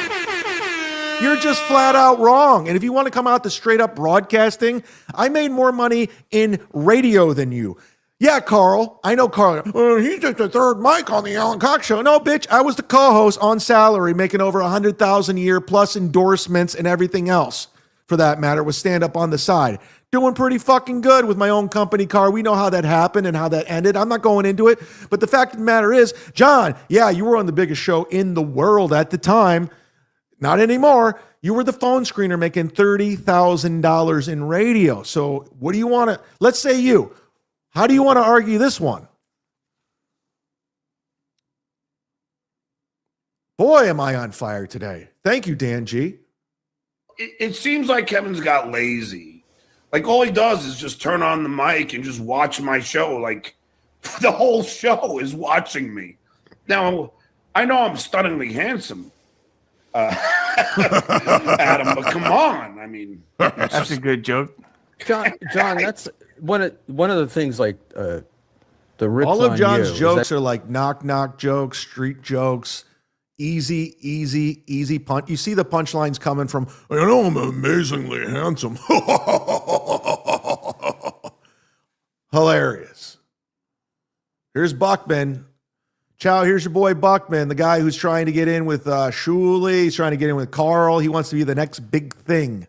You're just flat out wrong. And if you want to come out to straight up broadcasting, I made more money in radio than you. Yeah, Carl. I know Carl. He's just the third mic on the Alan Cox show. No, bitch. I was the co-host on salary, making over $100,000 a year, plus endorsements and everything else, for that matter, with stand-up on the side. Doing pretty fucking good with my own company car. We know how that happened and how that ended. I'm not going into it. But the fact of the matter is, John, yeah, you were on the biggest show in the world at the time. Not anymore. You were the phone screener making $30,000 in radio. So what do you want to, let's say you. How do you want to argue this one? Boy, am I on fire today. Thank you, Dan G. It seems like Kevin's got lazy. Like all he does is just turn on the mic and just watch my show. Like the whole show is watching me. Now, I know I'm stunningly handsome, Adam, but come on. I mean, that's a good joke. John, that's one of the things like the rips all of on John's you, jokes are like knock jokes, street jokes, easy punch. You see the punchlines coming from, I know I'm amazingly handsome. Hilarious. Here's Buckman. Ciao, here's your boy Buckman, the guy who's trying to get in with Shuley. He's trying to get in with Carl. He wants to be the next big thing.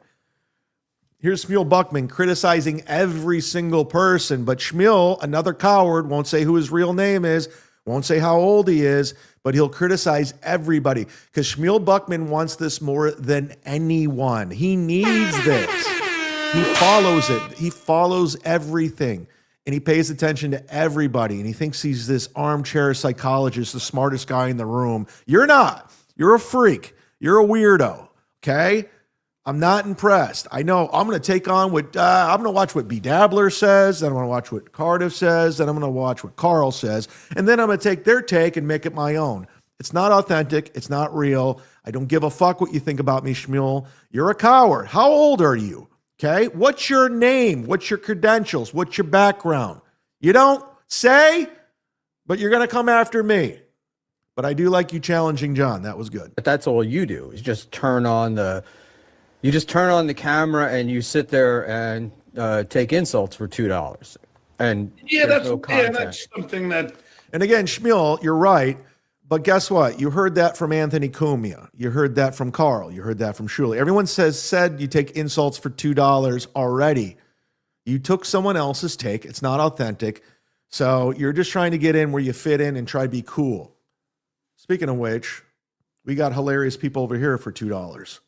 Here's Shmuel Buckman criticizing every single person, but Shmuel, another coward, won't say who his real name is, won't say how old he is, but he'll criticize everybody because Shmuel Buckman wants this more than anyone. He needs this. He follows it. He follows everything, and he pays attention to everybody, and he thinks he's this armchair psychologist, the smartest guy in the room. You're not. You're a freak. You're a weirdo, okay? I'm not impressed. I know I'm going to take on what I'm going to watch what B. Dabbler says. Then I'm going to watch what Cardiff says. Then I'm going to watch what Carl says. And then I'm going to take their take and make it my own. It's not authentic. It's not real. I don't give a fuck what you think about me, Shmuel. You're a coward. How old are you? Okay. What's your name? What's your credentials? What's your background? You don't say, but you're going to come after me. But I do like you challenging John. That was good. But that's all you do is just turn on the camera and you sit there and take insults for $2. And that's something that. And again, Shmuel, you're right. But guess what? You heard that from Anthony Cumia. You heard that from Carl. You heard that from Shuley. Everyone said you take insults for $2 already. You took someone else's take. It's not authentic. So you're just trying to get in where you fit in and try to be cool. Speaking of which, we got hilarious people over here for $2.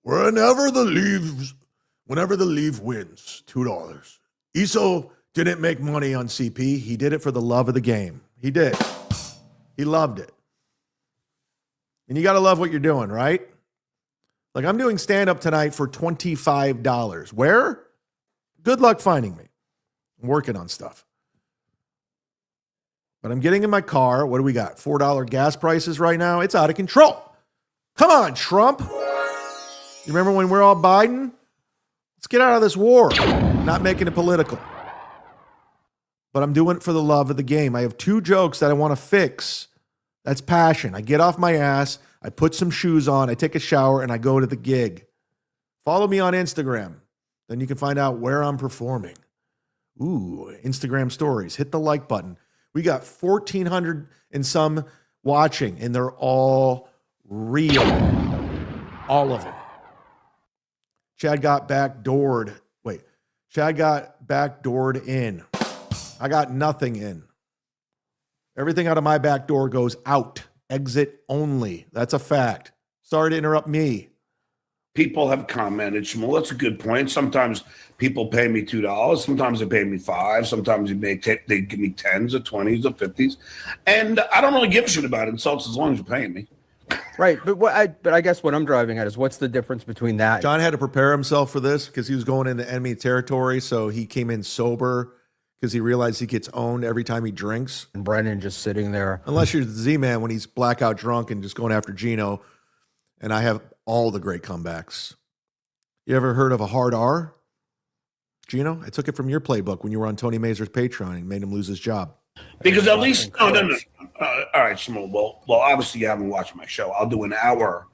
Whenever the Leaf wins, $2. Iso didn't make money on CP. He did it for the love of the game. He did. He loved it. And you got to love what you're doing, right? Like I'm doing stand-up tonight for $25. Where? Good luck finding me. I'm working on stuff. But I'm getting in my car. What do we got? $4 gas prices right now. It's out of control. Come on, Trump. You remember when we're all Biden? Let's get out of this war. Not making it political. But I'm doing it for the love of the game. I have 2 jokes that I want to fix. That's passion. I get off my ass, I put some shoes on, I take a shower, and I go to the gig. Follow me on Instagram. Then you can find out where I'm performing. Ooh, Instagram stories. Hit the like button. We got 1,400 and some watching, and they're all real. All of them. Chad got backdoored. Wait. Chad got backdoored in. I got nothing in. Everything out of my back door goes out. Exit only. That's a fact. Sorry to interrupt me. People have commented, Shmuel. That's a good point. Sometimes people pay me $2. Sometimes they pay me $5. Sometimes they give me 10s or 20s or 50s. And I don't really give a shit about insults as long as you're paying me. Right, but I guess what I'm driving at is what's the difference between that? John had to prepare himself for this because he was going into enemy territory, so he came in sober because he realized he gets owned every time he drinks. And Brennan just sitting there. Unless you're the Z-Man when he's blackout drunk and just going after Gino. And I have all the great comebacks. You ever heard of a hard R? Gino? I took it from your playbook when you were on Tony Mazur's Patreon and made him lose his job. Because at least, no. All right, Shmuel. Well, obviously you haven't watched my show. I'll do an hour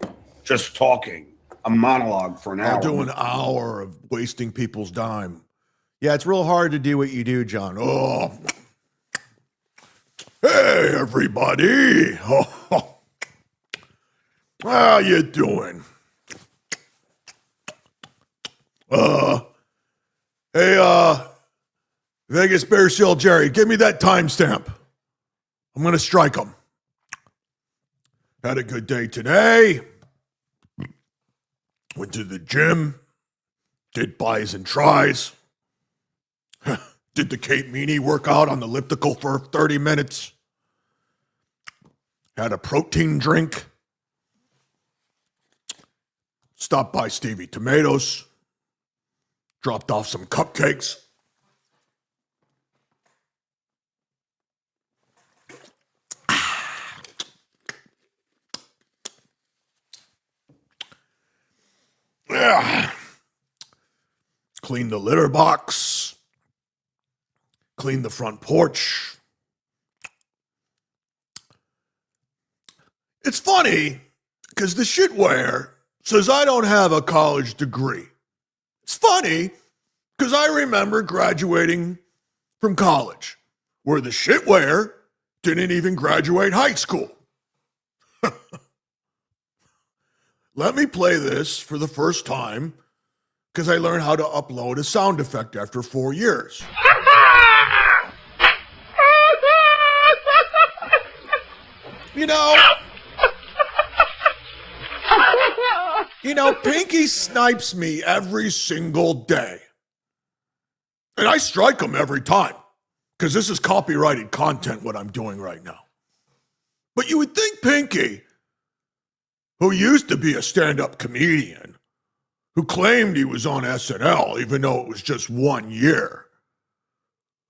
just talking, a monologue for an hour. I'll do an hour of wasting people's time. Yeah, it's real hard to do what you do, John. Oh, hey, everybody. Oh, how you doing? Hey, Vegas Bear Shield Jerry, give me that timestamp. I'm going to strike him. Had a good day today. Went to the gym. Did buys and tries. Did the Kate Meany workout on the elliptical for 30 minutes. Had a protein drink. Stopped by Stevie Tomatoes. Dropped off some cupcakes. Yeah. Cleaned the litter box. Cleaned the front porch. It's funny because the shitware says I don't have a college degree. It's funny because I remember graduating from college where the shitware didn't even graduate high school. Let me play this for the first time because I learned how to upload a sound effect after 4 years. You know, Pinky snipes me every single day. And I strike him every time because this is copyrighted content, what I'm doing right now. But you would think Pinky, who used to be a stand-up comedian, who claimed he was on SNL even though it was just 1 year,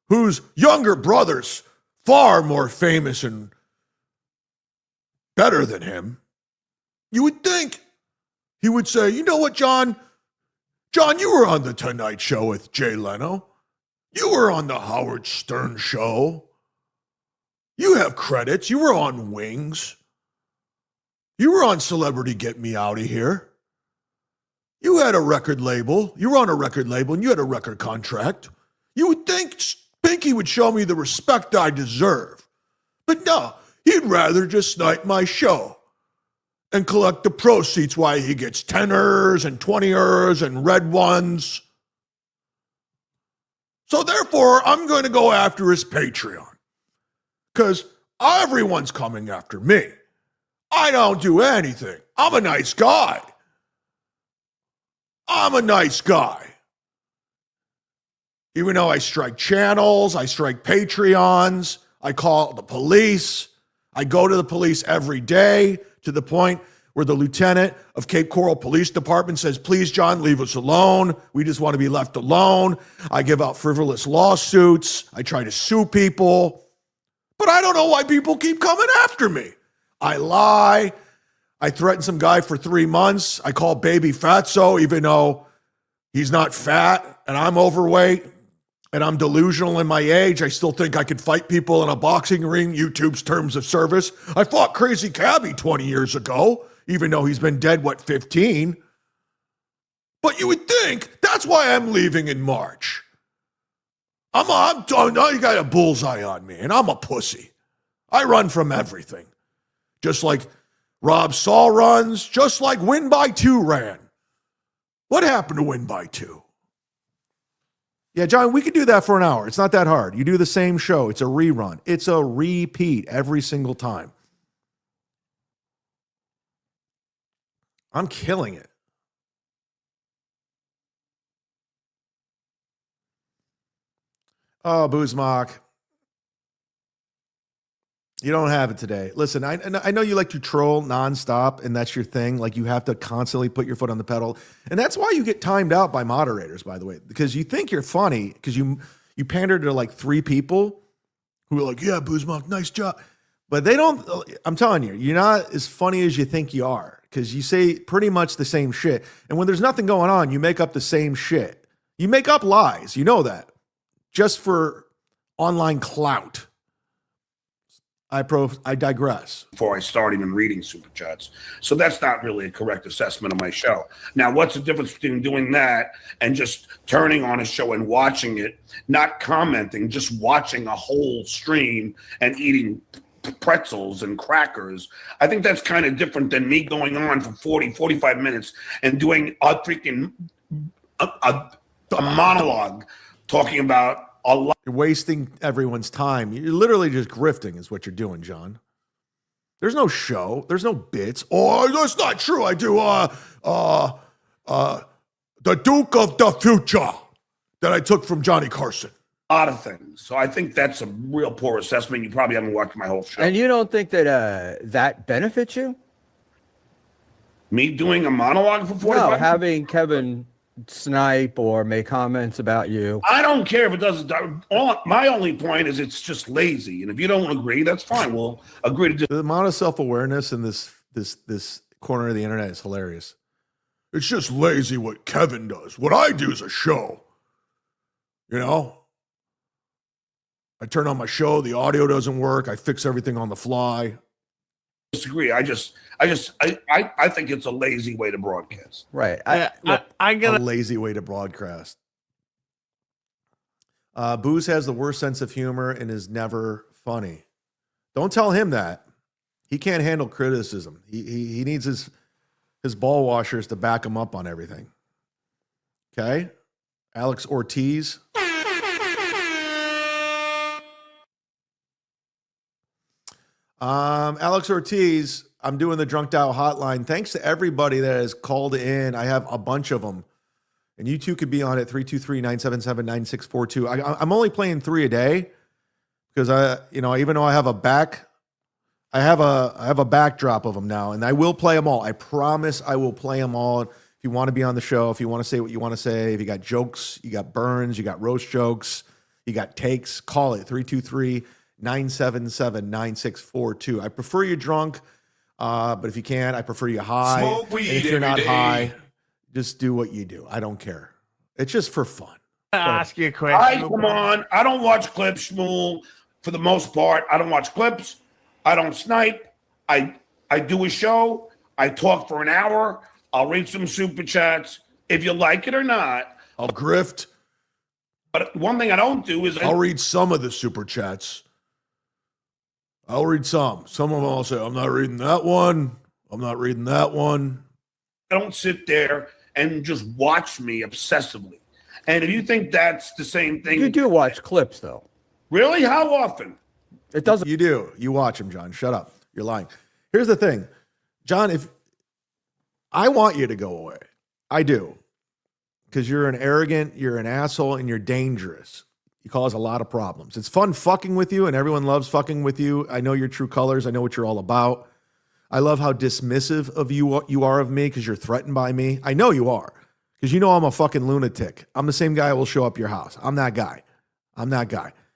whose younger brother's far more famous and better than him, you would think he would say, you know what, John? John, you were on The Tonight Show with Jay Leno. You were on The Howard Stern Show. You have credits. You were on Wings. You were on Celebrity Get Me Out of Here. You had a record label. You were on a record label and you had a record contract. You would think Pinky would show me the respect I deserve. But no, he'd rather just snipe my show and collect the proceeds while he gets 10ers and 20ers and red ones. So therefore, I'm going to go after his Patreon because everyone's coming after me. I don't do anything. I'm a nice guy. I'm a nice guy. Even though I strike channels, I strike Patreons, I call the police. I go to the police every day to the point where the lieutenant of Cape Coral Police Department says, please, John, leave us alone. We just want to be left alone. I give out frivolous lawsuits. I try to sue people. But I don't know why people keep coming after me. I lie. I threaten some guy for 3 months. I call baby fatso, even though he's not fat and I'm overweight and I'm delusional in my age. I still think I could fight people in a boxing ring, YouTube's terms of service. I fought Crazy Cabby 20 years ago, even though he's been dead, 15? But you would think that's why I'm leaving in March. I'm done. Now you got a bullseye on me, and I'm a pussy. I run from everything. Just like Rob Saul runs, just like Win by 2 ran. What happened to Win by 2? Yeah, John, we could do that for an hour. It's not that hard. You do the same show. It's a rerun. It's a repeat every single time. I'm killing it. Oh, Boozmock. You don't have it today. Listen, I know you like to troll nonstop, and that's your thing. Like, you have to constantly put your foot on the pedal. And that's why you get timed out by moderators, by the way, because you think you're funny because you pander to like 3 people who are like, yeah, Boozmock, nice job. But they don't, I'm telling you, you're not as funny as you think you are because you say pretty much the same shit. And when there's nothing going on, you make up the same shit. You make up lies. You know that. Just for online clout. I digress. Before I start even reading super chats. So that's not really a correct assessment of my show. Now, what's the difference between doing that and just turning on a show and watching it, not commenting, just watching a whole stream and eating pretzels and crackers? I think that's kind of different than me going on for 40, 45 minutes and doing a freaking a monologue talking about a lot. You're wasting everyone's time. You're literally just grifting is what you're doing, John. There's no show. There's no bits. Oh, that's not true. I do the Duke of the Future that I took from Johnny Carson. A lot of things. So I think that's a real poor assessment. You probably haven't watched my whole show. And you don't think that that benefits you? Me doing a monologue for 45 No, minutes? having Kevin snipe or make comments about you. I don't care if it doesn't. My only point is it's just lazy. And if you don't agree, that's fine. We'll agree to The amount of self-awareness in this corner of the internet is hilarious. It's just lazy what Kevin does. What I do is a show. You know? I turn on my show, the audio doesn't work, I fix everything on the fly. disagree. I think it's a lazy way to broadcast. Right. I'm gonna a lazy way to broadcast. Booze has the worst sense of humor and is never funny. Don't tell him that. He can't handle criticism. He needs his ball washers to back him up on everything. Okay? Alex Ortiz. Alex Ortiz, I'm doing the Drunk Dial hotline. Thanks to everybody that has called in. I have a bunch of them. And you too could be on it, 323-977-9642. I'm only playing 3 a day because even though I have a backdrop of them now, and I will play them all. I promise I will play them all. If you want to be on the show, if you want to say what you want to say, if you got jokes, you got burns, you got roast jokes, you got takes, call it 323-977-9642. I prefer you drunk, but if you can't, I prefer you high. Smoke weed and if you're every not day. high, just do what you do. I don't care. It's just for fun. Ask you a question. Come on. I don't watch clips, Shmuel. For the most part, I don't watch clips. I don't snipe. I do a show. I talk for an hour. I'll read some super chats. If you like it or not. I'll grift. But one thing I don't do is I'll read some of the super chats. I'll read some. Some of them I'll say, I'm not reading that one. I'm not reading that one. I don't sit there and just watch me obsessively. And if you think that's the same thing. You do watch clips, though. Really? How often? It doesn't. You do. You watch them, John. Shut up. You're lying. Here's the thing. John, if I want you to go away. I do. Because you're an asshole, and you're dangerous. You cause a lot of problems. It's fun fucking with you, and everyone loves fucking with you. I know your true colors. I know what you're all about. I love how dismissive of you are of me because you're threatened by me. I know you are because you know I'm a fucking lunatic. I'm the same guy who will show up your house. I'm that guy.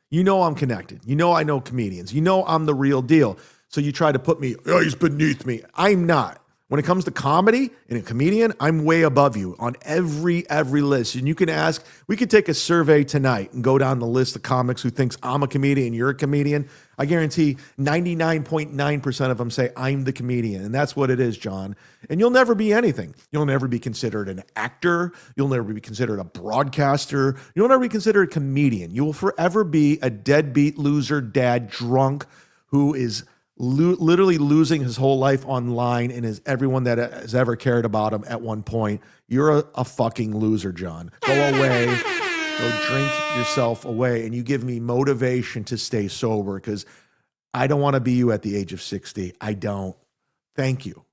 You know I'm connected. You know I know comedians. You know I'm the real deal. So you try to put me, he's beneath me. I'm not. When it comes to comedy and a comedian, I'm way above you on every list. And you can ask, we could take a survey tonight and go down the list of comics who thinks I'm a comedian, you're a comedian. I guarantee 99.9% of them say I'm the comedian. And that's what it is, John. And you'll never be anything. You'll never be considered an actor. You'll never be considered a broadcaster. You'll never be considered a comedian. You will forever be a deadbeat loser dad drunk who is literally losing his whole life online and is everyone that has ever cared about him at one point. You're a fucking loser, John. Go away. Go drink yourself away. And you give me motivation to stay sober because I don't want to be you at the age of 60. I don't. Thank you.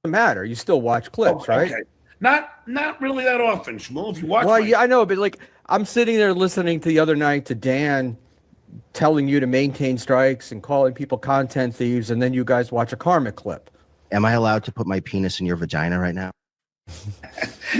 Doesn't matter. You still watch clips, right? Okay. Not really that often, Shmuel. If you watch, Well, yeah, I know, but like I'm sitting there listening to the other night to Dan telling you to maintain strikes and calling people content thieves, and then you guys watch a karma clip. Am I allowed to put my penis in your vagina right now?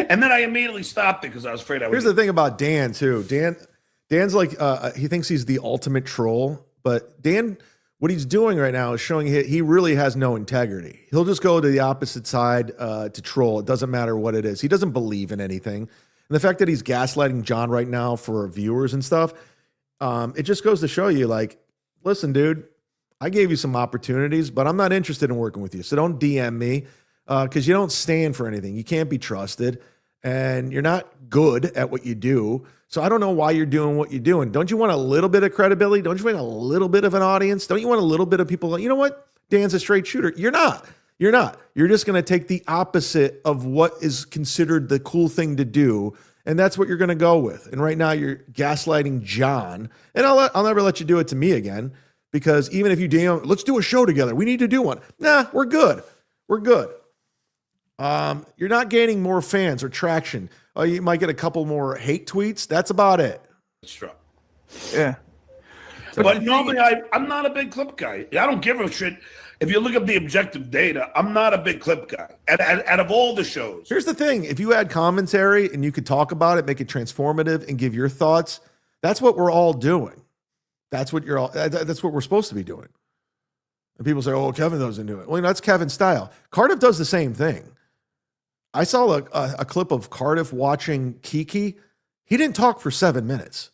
and then I immediately stopped it because I was afraid I would. Here's the thing about Dan too. Dan's like he thinks he's the ultimate troll, but Dan, what he's doing right now is showing he really has no integrity. He'll just go to the opposite side to troll. It doesn't matter what it is. He doesn't believe in anything. And the fact that he's gaslighting John right now for viewers and stuff, it just goes to show you, like, listen, dude, I gave you some opportunities, but I'm not interested in working with you. So don't DM me because you don't stand for anything. You can't be trusted and you're not good at what you do. So I don't know why you're doing what you're doing. Don't you want a little bit of credibility? Don't you want a little bit of an audience? Don't you want a little bit of people? You know what? Dan's a straight shooter. You're not. You're not. You're just going to take the opposite of what is considered the cool thing to do. And that's what you're going to go with. And right now you're gaslighting John. And I'll never let you do it to me again. Because even if you DM, let's do a show together. We need to do one. Nah, we're good. We're good. You're not gaining more fans or traction. You might get a couple more hate tweets. That's about it. That's true. Yeah. But normally I'm not a big clip guy. I don't give a shit. If you look at the objective data, I'm not a big clip guy. Out of all the shows. Here's the thing. If you add commentary and you could talk about it, make it transformative and give your thoughts, that's what we're all doing. That's what we're supposed to be doing. And people say, oh, Kevin doesn't do it. Well, that's Kevin's style. Cardiff does the same thing. I saw a clip of Cardiff watching Kiki. He didn't talk for 7 minutes.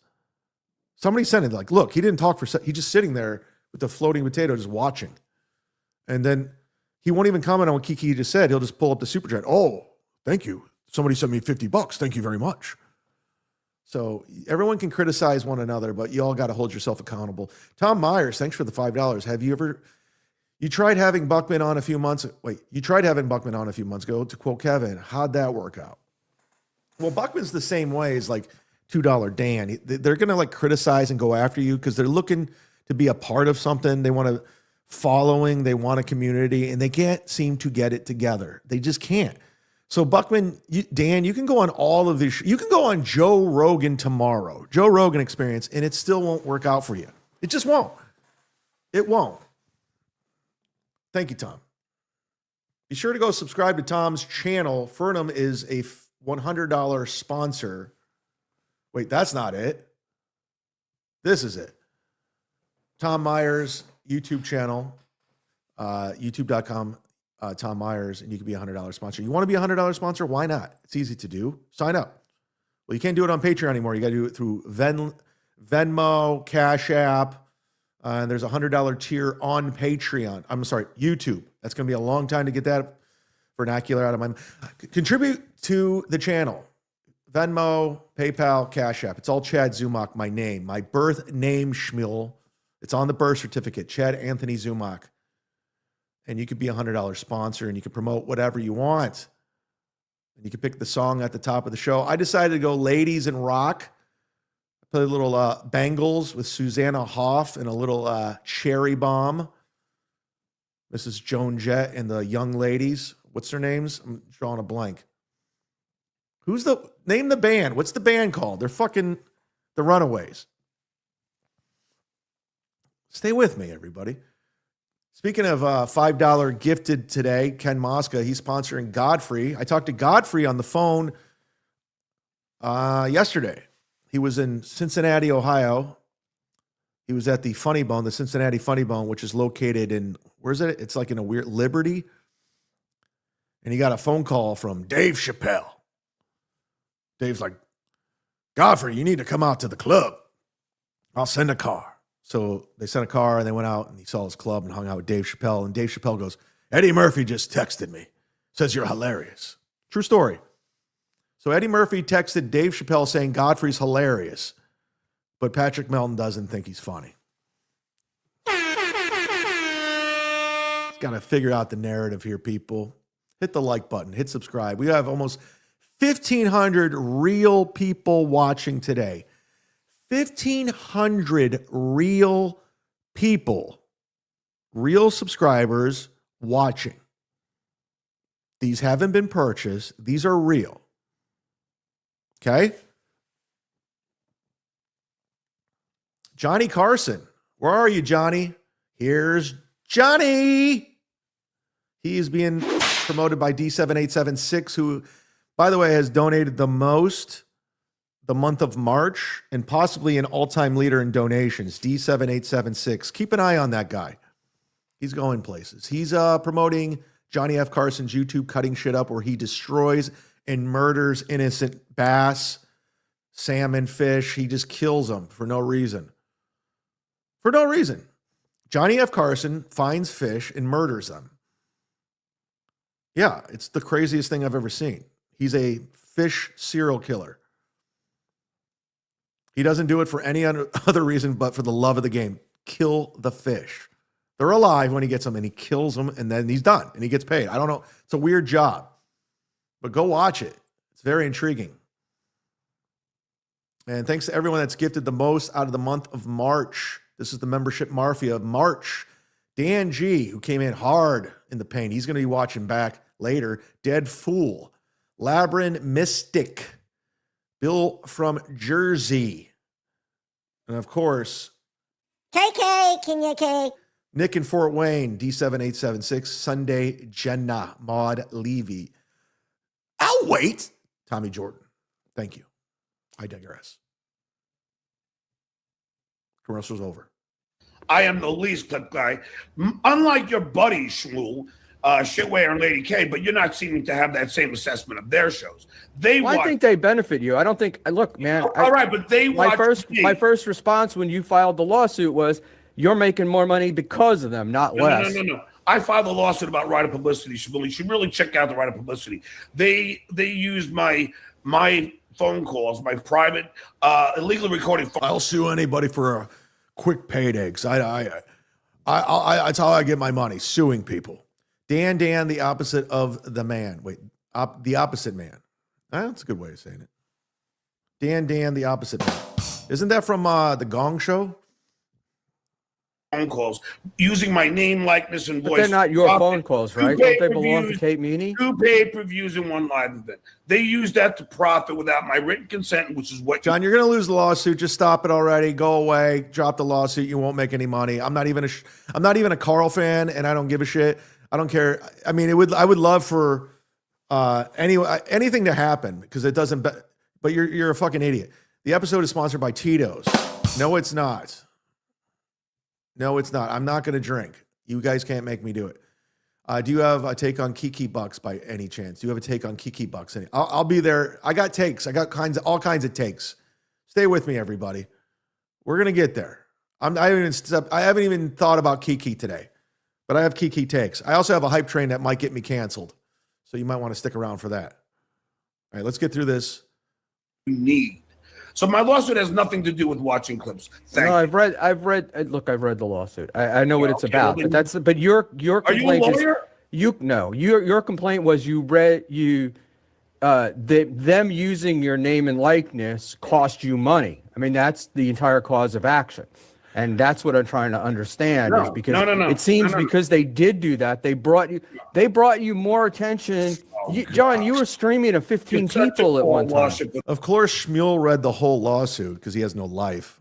Somebody sent it like, look, he didn't talk he's just sitting there with the floating potato just watching. And then he won't even comment on what Kiki just said. He'll just pull up the super chat. Oh, thank you. Somebody sent me $50. Thank you very much. So everyone can criticize one another, but you all got to hold yourself accountable. Tom Myers, thanks for the $5. Have you tried having Buckman on a few months? You tried having Buckman on a few months ago, to quote Kevin. How'd that work out? Well, Buckman's the same way as like $2 Dan. They're going to like criticize and go after you because they're looking to be a part of something. They want a following, they want a community, and they can't seem to get it together. They just can't. So Buckman, Dan, you can go on all of these. You can go on Joe Rogan tomorrow, Joe Rogan Experience, and it still won't work out for you. It just won't. It won't. Thank you, Tom. Be sure to go subscribe to Tom's channel. Fernum is a $100 sponsor. Wait, that's not it. This is it. Tom Myers YouTube channel, youtube.com, Tom Myers, and you can be a $100 sponsor. You want to be a $100 sponsor? Why not? It's easy to do. Sign up. Well, you can't do it on Patreon anymore. You got to do it through VENMO, Cash App, and there's a $100 tier on Patreon. I'm sorry, YouTube. That's going to be a long time to get that vernacular out of my mind. Contribute to the channel. Venmo, PayPal, Cash App. It's all chadzumock, my name, my birth name, Schmiel. It's on the birth certificate, Chad Anthony Zumock. And you could be a $100 sponsor and you can promote whatever you want. And you can pick the song at the top of the show. I decided to go Ladies in Rock. I played a little Bangles with Susanna Hoff and a little Cherry Bomb. This is Joan Jett and the Young Ladies. What's their names? I'm drawing a blank. Name the band. What's the band called? They're fucking the Runaways. Stay with me, everybody. Speaking of $5 gifted today, Ken Mosca, he's sponsoring Godfrey. I talked to Godfrey on the phone yesterday. He was in Cincinnati, Ohio. He was at the Funny Bone, the Cincinnati Funny Bone, which is located in, where is it? It's like in a weird Liberty. And he got a phone call from Dave Chappelle. Dave's like, Godfrey, you need to come out to the club. I'll send a car. So they sent a car and they went out and he saw his club and hung out with Dave Chappelle. And Dave Chappelle goes, Eddie Murphy just texted me. Says you're hilarious. True story. So Eddie Murphy texted Dave Chappelle saying Godfrey's hilarious, but Patrick Melton doesn't think he's funny. He's got to figure out the narrative here, people. Hit the like button. Hit subscribe. We have almost 1,500 real people watching today. 1,500 real people, real subscribers watching. These haven't been purchased. These are real. Okay? Johnny Carson. Where are you, Johnny? Here's Johnny. He is being promoted by D7876, who, by the way, has donated the most the month of March and possibly an all-time leader in donations, D7876. Keep an eye on that guy. He's going places. He's promoting Johnny F. Carson's YouTube Cutting Shit Up, where he destroys and murders innocent bass, salmon, fish. He just kills them for no reason. For no reason. Johnny F. Carson finds fish and murders them. Yeah, it's the craziest thing I've ever seen. He's a fish serial killer. He doesn't do it for any other reason but for the love of the game. Kill the fish. They're alive when he gets them, and he kills them, and then he's done, and he gets paid. I don't know. It's a weird job. But go watch it. It's very intriguing. And thanks to everyone that's gifted the most out of the month of March. This is the membership mafia of March. Dan G, who came in hard in the paint. He's going to be watching back later. Dead Fool. Labyrinth Mystic. Bill from Jersey. And of course, KK, can you K? Nick in Fort Wayne, D7876. Sunday, Jenna, Maud Levy. I'll wait. Tommy Jordan. Thank you. I digress. Commercial's over. I am the least clip guy. Unlike your buddy, Shmuel, Shitway and Lady K, but you're not seeming to have that same assessment of their shows. I think they benefit you. I don't think. Look, man. All right, but they watch my first response when you filed the lawsuit was, you're making more money because of them, not less. No. I filed a lawsuit about right of publicity. You should really check out the right of publicity. They used my phone calls, my private, illegally recorded phone. I'll sue anybody for a quick payday. That's how I get my money, suing people. Dan, the opposite of the man. Wait, the opposite man. That's a good way of saying it. Dan, the opposite man. Isn't that from the Gong Show? Phone calls using my name, likeness, and voice. But they're not your phone calls, right? Don't they belong to Kate Meany? 2 pay-per-views and 1 live event. They use that to profit without my written consent, which is what. John, you're going to lose the lawsuit. Just stop it already. Go away. Drop the lawsuit. You won't make any money. I'm not even a Carl fan, and I don't give a shit. I don't care. I mean, I would love for anything to happen because it doesn't. But you're a fucking idiot. The episode is sponsored by Tito's. No, it's not. No, it's not. I'm not going to drink. You guys can't make me do it. Do you have a take on Kiki Bucks by any chance? Do you have a take on Kiki Bucks? I'll be there. I got takes. I got all kinds of takes. Stay with me, everybody. We're going to get there. I haven't even thought about Kiki today, but I have Kiki takes. I also have a hype train that might get me canceled. So you might want to stick around for that. All right, let's get through this. You need. So my lawsuit has nothing to do with watching clips. I've read the lawsuit. I know what it's about. But your complaint are you a lawyer? Your complaint was them using your name and likeness cost you money. I mean, that's the entire cause of action. And that's what I'm trying to understand is because it seems because they did do that, they brought you more attention. John, you were streaming to 15 people at one time. Of course, Shmuel read the whole lawsuit because he has no life.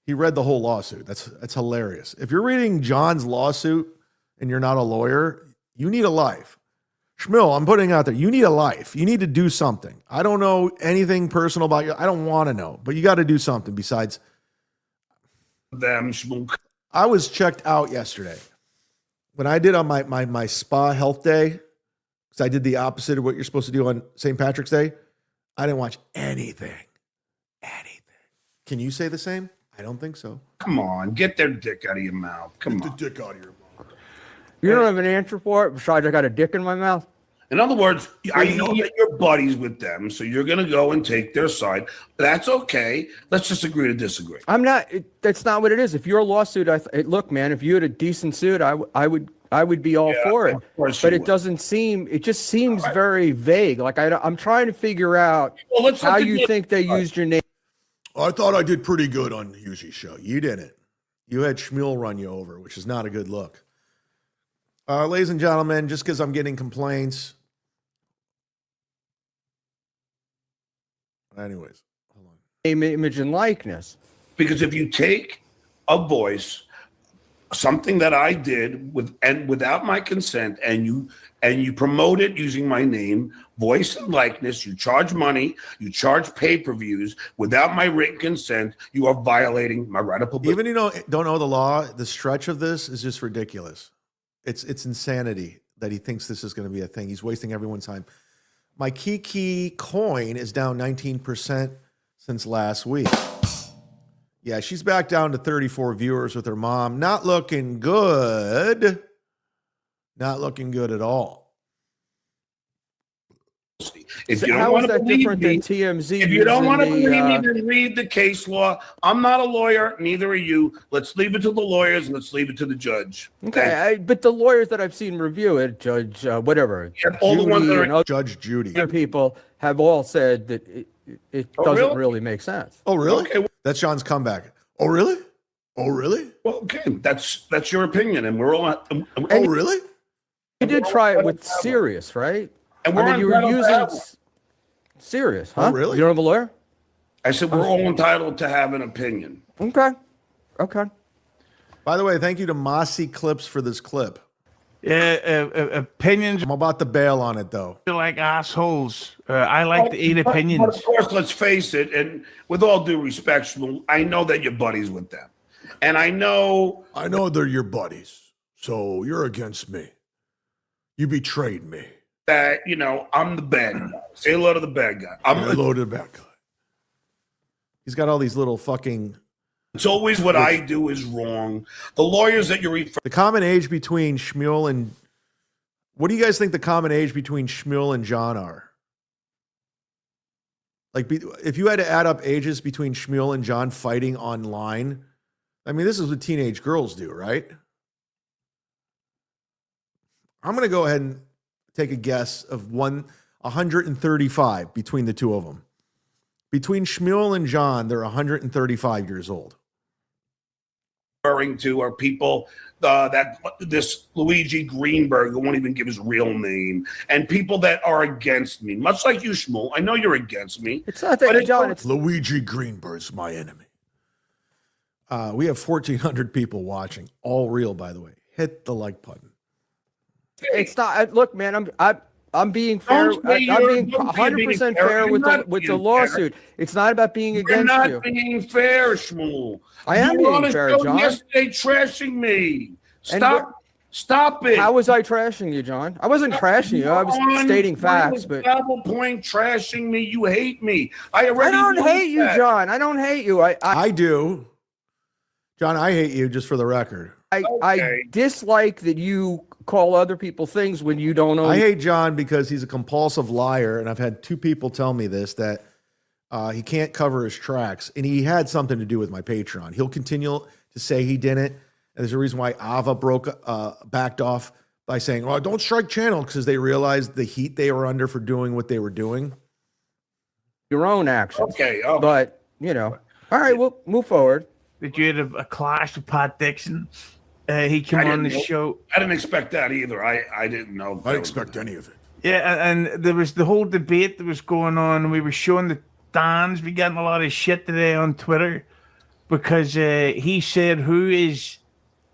He read the whole lawsuit. That's hilarious. If you're reading John's lawsuit and you're not a lawyer, you need a life. Shmuel, I'm putting it out there. You need a life. You need to do something. I don't know anything personal about you. I don't want to know, but you got to do something besides them. Shmuel. I was checked out yesterday when I did on my spa health day. because I did the opposite of what you're supposed to do on St. Patrick's Day. I didn't watch anything. Can you say the same? I don't think so. Come on, get their dick out of your mouth. Come on. Get the dick out of your mouth. You don't have an answer for it besides I got a dick in my mouth? In other words, I know that you're buddies with them, so you're going to go and take their side. That's okay. Let's just agree to disagree. I'm not. That's not what it is. If your lawsuit, look, man, if you had a decent suit, I would be all for it. But it doesn't seem. It just seems very vague. Like I'm trying to figure out how you think they used your name. I thought I did pretty good on Hughesy's show. You didn't. You had Shmuel run you over, which is not a good look. Ladies and gentlemen, just because I'm getting complaints. Anyways, hold on. Name, image, and likeness. Because if you take a voice, something that I did without my consent, and you promote it using my name, voice, and likeness, you charge money, you charge pay-per-views without my written consent, you are violating my right of publicity. Even you don't know the law, the stretch of this is just ridiculous. It's insanity that he thinks this is going to be a thing. He's wasting everyone's time. My Kiki coin is down 19% since last week. Yeah, she's back down to 34 viewers with her mom. Not looking good. Not looking good at all. If you don't want to believe me, TMZ, if you don't want to believe me, then read the case law. I'm not a lawyer, neither are you. Let's leave it to the lawyers and let's leave it to the judge. Okay, but the lawyers that I've seen review it, Judge whatever, all the ones that are Judge Judy, other people have all said that it doesn't really make sense. Oh, really? Okay. That's Sean's comeback. Oh, really? Oh, really? Well, okay, that's your opinion, and we're all. Oh, really? You did try it with Sirius, right? And we're you were using Sirius, huh? Oh, really? You don't have a lawyer? I said we're all entitled to have an opinion. Okay. By the way, thank you to Mossy Clips for this clip. Opinions I'm about to bail on it, though. are like assholes. I like to eat opinions. But of course, let's face it, and with all due respect, Shmuel, I know that you're buddies with them. And I know they're your buddies, so you're against me. You betrayed me. that, I'm the bad guy. Say hello to the bad guy. Hello to the bad guy. He's got all these little fucking... It's always what I do is wrong. The lawyers that you're referring... The common age between Shmuel and... What do you guys think the common age between Shmuel and John are? Like, if you had to add up ages between Shmuel and John fighting online, I mean, this is what teenage girls do, right? I'm going to go ahead and take a guess of 135 between the two of them. Between Shmuel and John, they're 135 years old. Referring to are people that this Luigi Greenberg, who won't even give his real name, and people that are against me, much like you, Shmuel. I know you're against me. It's not that, John. It's Luigi Greenberg's my enemy. We have 1,400 people watching, all real, by the way. Hit the like button. It's not. Look, man, I'm being fair. I'm being 100% fair with the lawsuit. It's not about being against you. You're not being fair, Shmuel. I am being fair, John. Yesterday, trashing me. Stop it. How was I trashing you, John? I wasn't trashing you. I was stating facts. But double point trashing me. You hate me. I don't hate you, John. I don't hate you. I do. John, I hate you, just for the record. I dislike that you call other people things when you don't know. I hate John because he's a compulsive liar, and I've had two people tell me this, that he can't cover his tracks, and he had something to do with my Patreon. He'll continue to say he didn't, and there's a reason why Ava backed off by saying, "Oh, don't strike channel," because they realized the heat they were under for doing what they were doing. Your own actions. Okay. But, all right, we'll move forward. That you had a clash with Pat Dixon. He came on the show. I didn't expect that either. I didn't know. I didn't expect any of it. Yeah, and there was the whole debate that was going on, and we were showing that Dan's been getting a lot of shit today on Twitter because he said, "Who is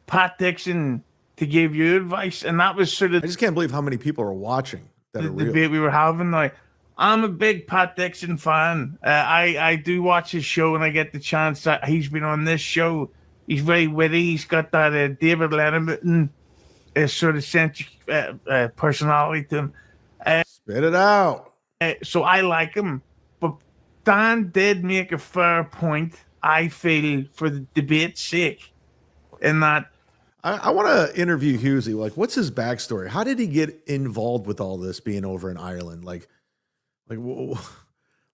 Pat Dixon to give you advice?" And that was sort of... I just can't believe how many people are watching that the are real. debate we were having. Now, I'm a big Pat Dixon fan. I do watch his show when I get the chance. He's been on this show. He's very witty. He's got that David Letterman sort of sense personality to him. Spit it out. So I like him. But Dan did make a fair point, I feel, for the debate's sake. In that I want to interview Husey. Like, what's his backstory? How did he get involved with all this being over in Ireland? Like what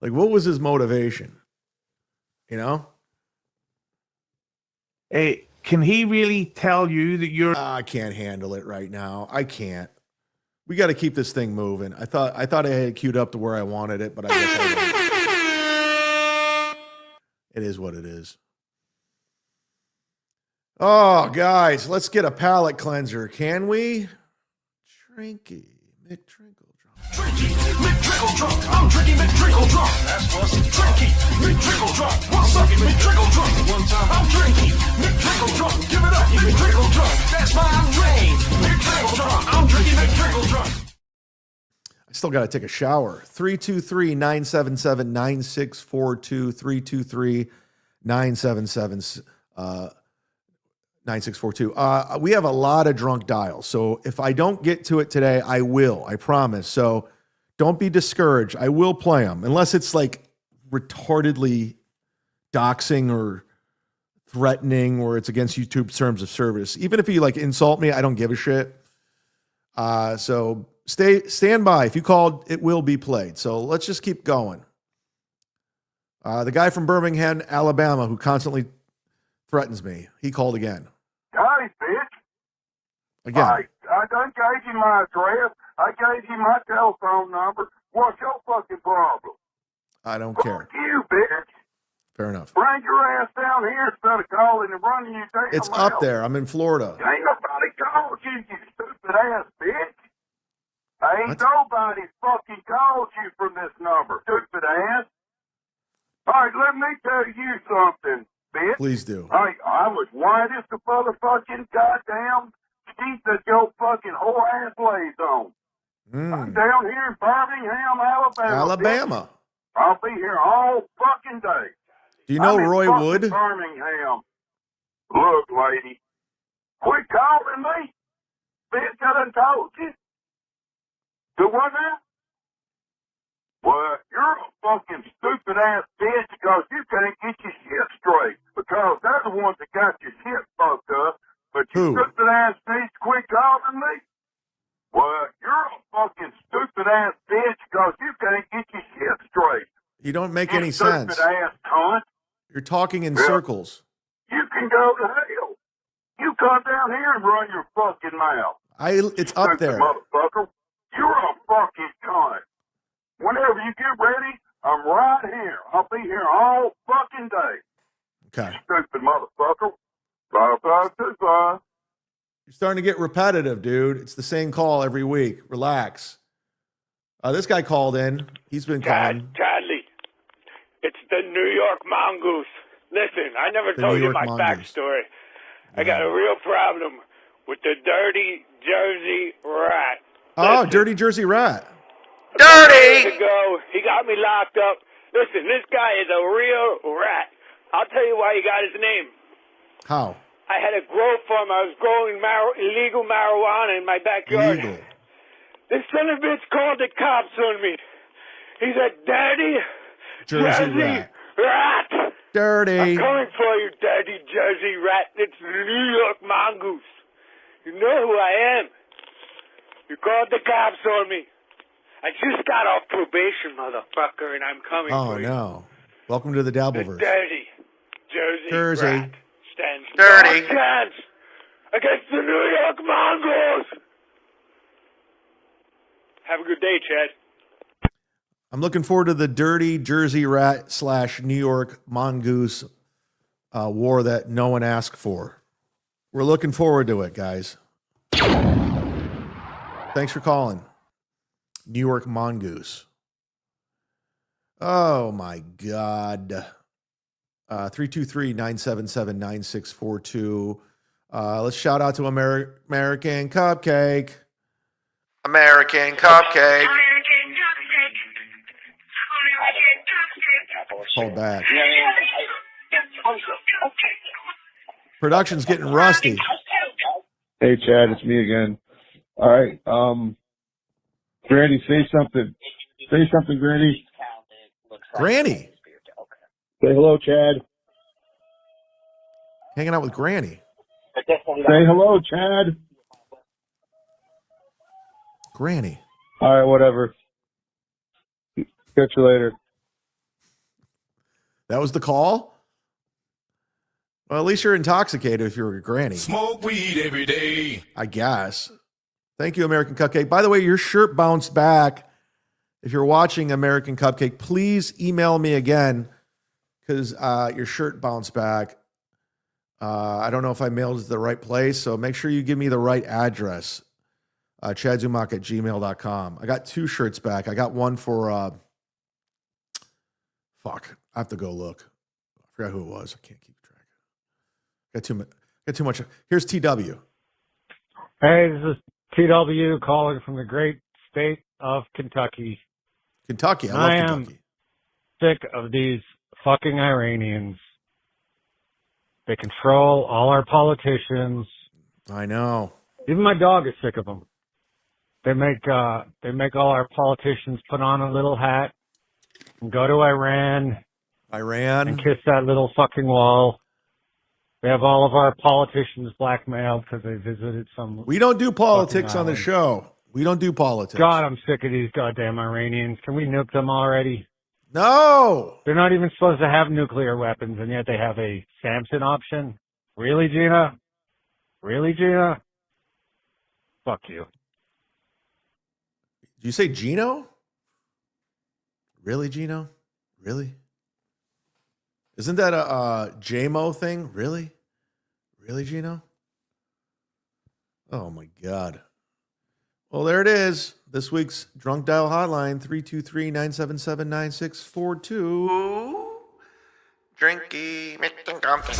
was his motivation? You know? Hey, can he really tell you that you're... I can't handle it right now. I can't. We got to keep this thing moving. I thought I had it queued up to where I wanted it, but I guess I don't. It is what it is. Oh, guys, let's get a palate cleanser, can we? Trinky, McTrinkle drunk. Trinky, McTrinkle drunk. I'm drinking McTrinkle drunk. That's what's Trinky, McTrinkle drunk. One second, McTrinkle drunk. One time. I'm drinking McTrinkle drunk. Give it up, McTrinkle drunk. That's my name, McTrinkle drunk. I'm drinking McTrinkle drunk. I still got to take a shower. 323-977-9642. 323-977 9642. We have a lot of drunk dials. So if I don't get to it today, I will. I promise. So don't be discouraged. I will play them unless it's like retardedly doxing or threatening or it's against YouTube's terms of service. Even if you like insult me, I don't give a shit. So stand by. If you called, it will be played. So let's just keep going. The guy from Birmingham, Alabama, who constantly threatens me, he called again. Hey, bitch. Again. I done gave you my address. I gave you my telephone number. What's your fucking problem? I don't care. Fuck you, bitch. Fair enough. Bring your ass down here instead of calling and running you down. It's up there. I'm in Florida. Ain't nobody called you, you stupid ass bitch. Ain't nobody fucking called you from this number, stupid ass. All right, let me tell you something, bitch. Please do. I was white as the motherfucking goddamn sheet that your fucking whole ass lays on. I'm down here in Birmingham, Alabama. Alabama. I'll be here all fucking day. Do you know I'm in Roy fucking Wood? Birmingham. Look, lady, quit calling me. Bitch, I done told you. Do what now? Well, you're a fucking stupid ass bitch because you can't get your shit straight. Because they're the ones that got your shit fucked up. But you stupid ass bitch quit calling me. Well, you're a fucking stupid ass bitch because you can't get your shit straight. You don't make any stupid sense. Ass cunt. You're talking in circles. You can go to hell. You come down here and run your fucking mouth. It's up there. Motherfucker. You're a fucking cunt. Whenever you get ready, I'm right here. I'll be here all fucking day. Okay. Stupid motherfucker. Bye. You're starting to get repetitive, dude. It's the same call every week. Relax. This guy called in. He's been calling. Charlie, it's the New York Mongoose. Listen, I never told you my backstory. I got a real problem with the dirty Jersey rat. Oh, dirty Jersey rat. Dirty! Years ago, he got me locked up. Listen, this guy is a real rat. I'll tell you why he got his name. How? I had a grow farm. I was growing illegal marijuana in my backyard. Legal. This son of a bitch called the cops on me. He said, "Dirty Jersey rat. Dirty. I'm coming for you, dirty Jersey rat. It's the New York Mongoose. You know who I am. You called the cops on me. I just got off probation, motherfucker, and I'm coming for you. Oh, no. Welcome to the Dabbleverse. The dirty Jersey rat stands dirty no chance against the New York Mongoose. Have a good day, Chad. I'm looking forward to the dirty Jersey rat / New York mongoose war that no one asked for. We're looking forward to it, guys. Thanks for calling. New York mongoose. Oh, my God. 323-977-9642. Let's shout out to American Cupcake. American Cupcake. Hold back. Production's getting rusty. Hey, Chad, it's me again. All right. Granny, say something. Say something, Granny. Granny. Say hello, Chad. Hanging out with Granny. Say hello, Chad. Granny. All right, whatever. Catch you later. That was the call? Well, at least you're intoxicated if you're a Granny. Smoke weed every day. I guess. Thank you, American Cupcake. By the way, your shirt bounced back. If you're watching American Cupcake, please email me again because your shirt bounced back. I don't know if I mailed it to the right place, so make sure you give me the right address. chadzumock@gmail.com. I got 2 shirts back. I got one for fuck. I have to go look. I forgot who it was. I can't keep track. Got too much. Here's TW. Hey, this is TW calling from the great state of Kentucky. Kentucky. I love Kentucky. Sick of these fucking Iranians. They control all our politicians. I know. Even my dog is sick of them. They make all our politicians put on a little hat and go to Iran and kiss that little fucking wall. They have all of our politicians blackmailed because they visited some. We don't do politics on the show. We don't do politics. God, I'm sick of these goddamn Iranians. Can we nuke them already? No. They're not even supposed to have nuclear weapons, and yet they have a Samson option. Really, Gina? Really, Gina? Fuck you. Did you say Gino? Really, Gino? Really? Isn't that a JMO thing? Really? Really, Gino? Oh, my God. Well, there it is. This week's Drunk Dial Hotline, 323-977-9642. Drinky, McDrinkle drunk. I'm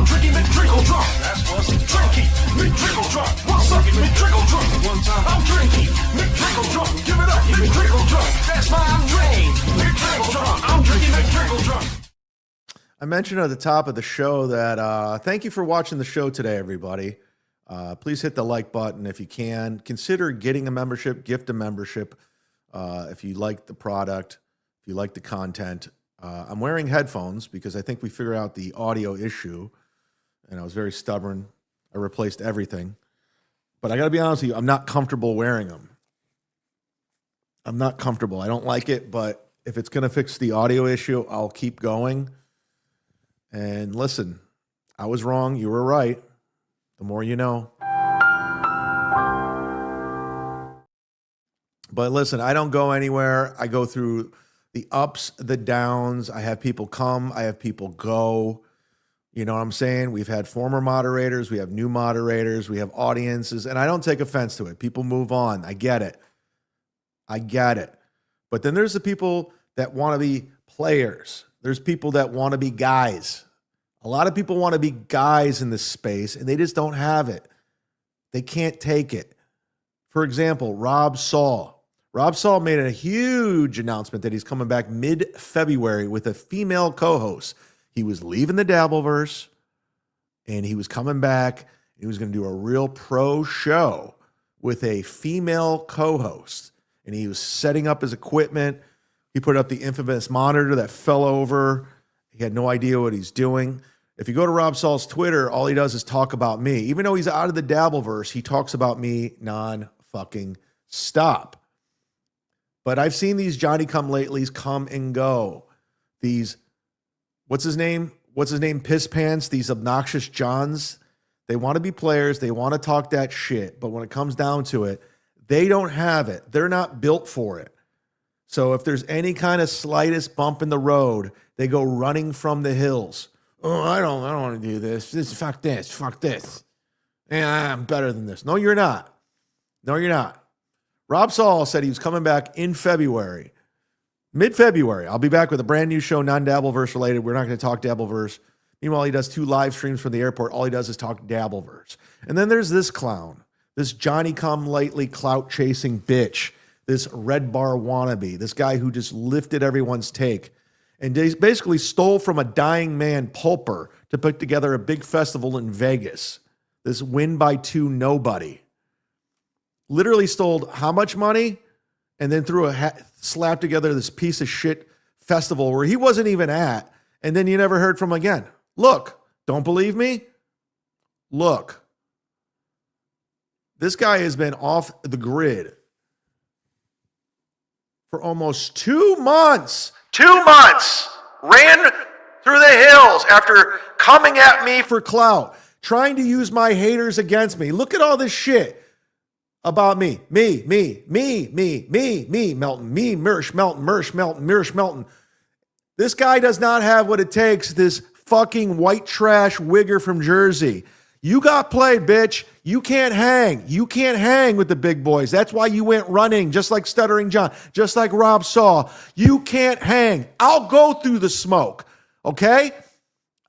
drinking McDrinkle drunk. That's what's drinky. McDrinkle drunk. What's up? McDrinkle drunk. One time. I'm drinking McDrinkle drunk. Give it up. McDrinkle drunk. That's my name. McDrinkle drunk. I'm drinking McDrinkle drunk. I mentioned at the top of the show that thank you for watching the show today, everybody. Please hit the like button if you can. Consider getting a membership, gift a membership if you like the product, if you like the content. I'm wearing headphones because I think we figured out the audio issue, and I was very stubborn. I replaced everything. But I got to be honest with you, I'm not comfortable wearing them. I'm not comfortable. I don't like it, but if it's going to fix the audio issue, I'll keep going. And listen, I was wrong. You were right. The more you know. But listen, I don't go anywhere. I go through the ups, the downs. I have people come. I have people go. You know what I'm saying? We've had former moderators. We have new moderators. We have audiences. And I don't take offense to it. People move on. I get it. I get it. But then there's the people that want to be players. There's people that want to be guys. A lot of people want to be guys in this space, and they just don't have it. They can't take it. For example, Rob Saul. Rob Saul made a huge announcement that he's coming back mid-February with a female co-host. He was leaving the Dabbleverse, and he was coming back. He was going to do a real pro show with a female co-host, and he was setting up his equipment. He put up the infamous monitor that fell over. He had no idea what he's doing. If you go to Rob Saul's Twitter, all he does is talk about me. Even though he's out of the Dabbleverse, he talks about me non-fucking stop. But I've seen these Johnny-come-latelys come and go. These, what's his name? Piss pants, these obnoxious Johns. They want to be players. They want to talk that shit. But when it comes down to it, they don't have it. They're not built for it. So if there's any kind of slightest bump in the road, they go running from the hills. Oh, I don't want to do this. Fuck this. Yeah, I'm better than this. No, you're not. No, you're not. Rob Saul said he was coming back in February, mid-February. I'll be back with a brand new show, non-Dabbleverse related. We're not going to talk Dabbleverse. Meanwhile, he does 2 live streams from the airport. All he does is talk Dabbleverse. And then there's this clown, this Johnny-come-lately clout-chasing bitch, this Red Bar wannabe, this guy who just lifted everyone's take and basically stole from a dying man, Pulper, to put together a big festival in Vegas. This win by 2 nobody. literally stole how much money and then slapped together this piece of shit festival where he wasn't even at, and then you never heard from him again. Look, don't believe me? Look. This guy has been off the grid for almost 2 months. 2 months. Ran through the hills after coming at me for clout, trying to use my haters against me. Look at all this shit about me. Me, Melton. Me, Mersh, Melton. This guy does not have what it takes, this fucking white trash wigger from Jersey. You got played, bitch. You can't hang. You can't hang with the big boys. That's why you went running, just like Stuttering John, just like Rob Saw. You can't hang. I'll go through the smoke, okay?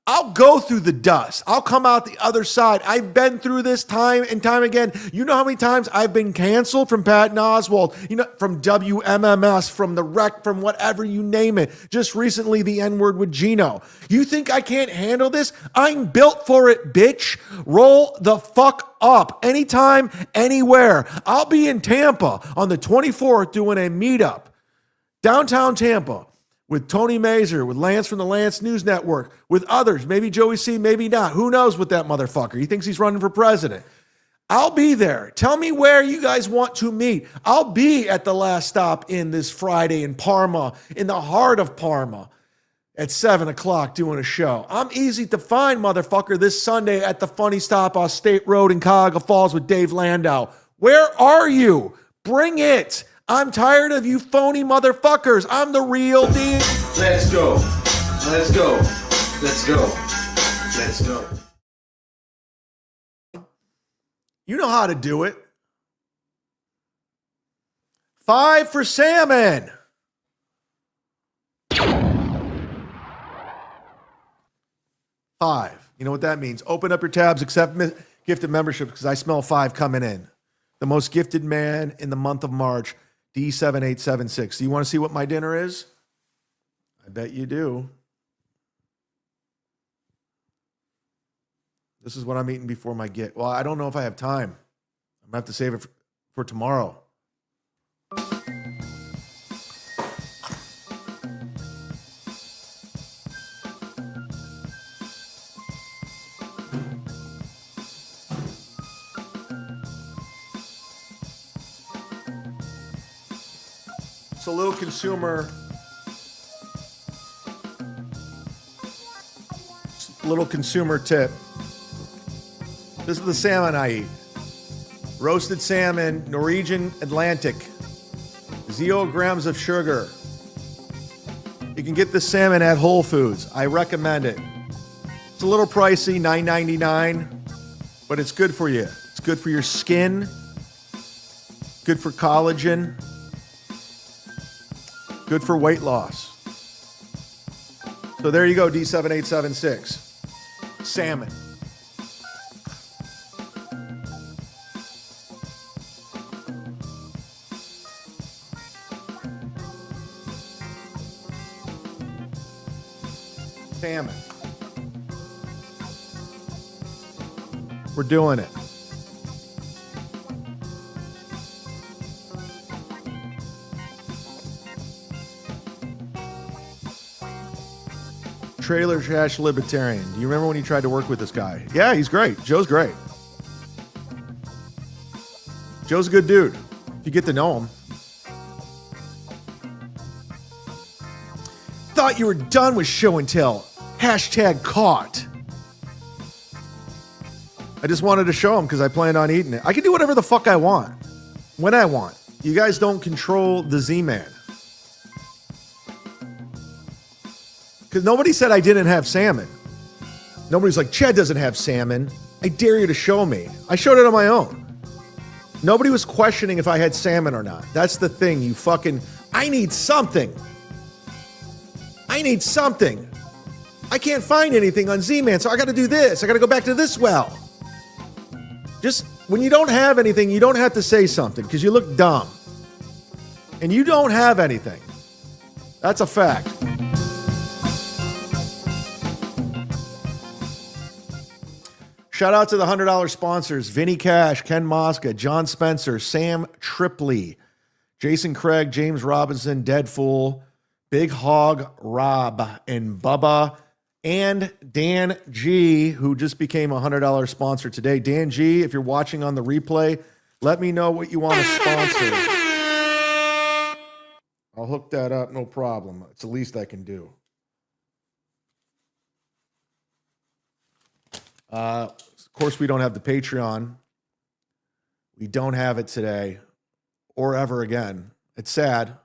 I'll go through the dust. I'll come out the other side. I've been through this time and time again. You know how many times I've been canceled from Patton Oswalt, from WMMS, from The Rec, from whatever you name it. Just recently, the N-word with Gino. You think I can't handle this? I'm built for it, bitch. Roll the fuck up. Anytime, anywhere. I'll be in Tampa on the 24th doing a meetup. Downtown Tampa. With Tony Mazur, with Lance from the Lance News Network, with others, maybe Joey C, maybe not. Who knows with that motherfucker? He thinks he's running for president. I'll be there. Tell me where you guys want to meet. I'll be at the last stop in this Friday in Parma, in the heart of Parma, at 7 o'clock doing a show. I'm easy to find, motherfucker, this Sunday at the Funny Stop off State Road in Cuyahoga Falls with Dave Landau. Where are you? Bring it. I'm tired of you phony motherfuckers. I'm the real deal. Let's go. Let's go. Let's go. Let's go. You know how to do it. 5 for salmon. $5. You know what that means? Open up your tabs, accept gifted membership, because I smell 5 coming in. The most gifted man in the month of March. D7876. Do you want to see what my dinner is? I bet you do. This is what I'm eating before my get. Well, I don't know if I have time. I'm going to have to save it for tomorrow. It's a little consumer tip. This is the salmon I eat. Roasted salmon, Norwegian Atlantic, 0 grams of sugar. You can get this salmon at Whole Foods. I recommend it. It's a little pricey, $9.99, but it's good for you. It's good for your skin, good for collagen, good for weight loss. So there you go, D7876. Salmon. Salmon. We're doing it. Trailer Trash Libertarian. Do you remember when you tried to work with this guy? Yeah, he's great. Joe's great. Joe's a good dude, if you get to know him. Thought you were done with show and tell. Hashtag caught. I just wanted to show him because I planned on eating it. I can do whatever the fuck I want, when I want. You guys don't control the Z-Man. Because nobody said I didn't have salmon. Nobody's like, Chad doesn't have salmon. I dare you to show me. I showed it on my own. Nobody was questioning if I had salmon or not. That's the thing, you fucking... I need something. I need something. I can't find anything on Z-Man, so I got to do this. I got to go back to this well. Just, when you don't have anything, you don't have to say something, because you look dumb. And you don't have anything. That's a fact. Shout out to the $100 sponsors: Vinny Cash, Ken Mosca, John Spencer, Sam Tripley, Jason Craig, James Robinson, Deadfool, Big Hog Rob, and Bubba, and Dan G, who just became a $100 sponsor today. Dan G, if you're watching on the replay, let me know what you want to sponsor. I'll hook that up, no problem. It's the least I can do. Of course, we don't have the Patreon. We don't have it today or ever again. It's sad,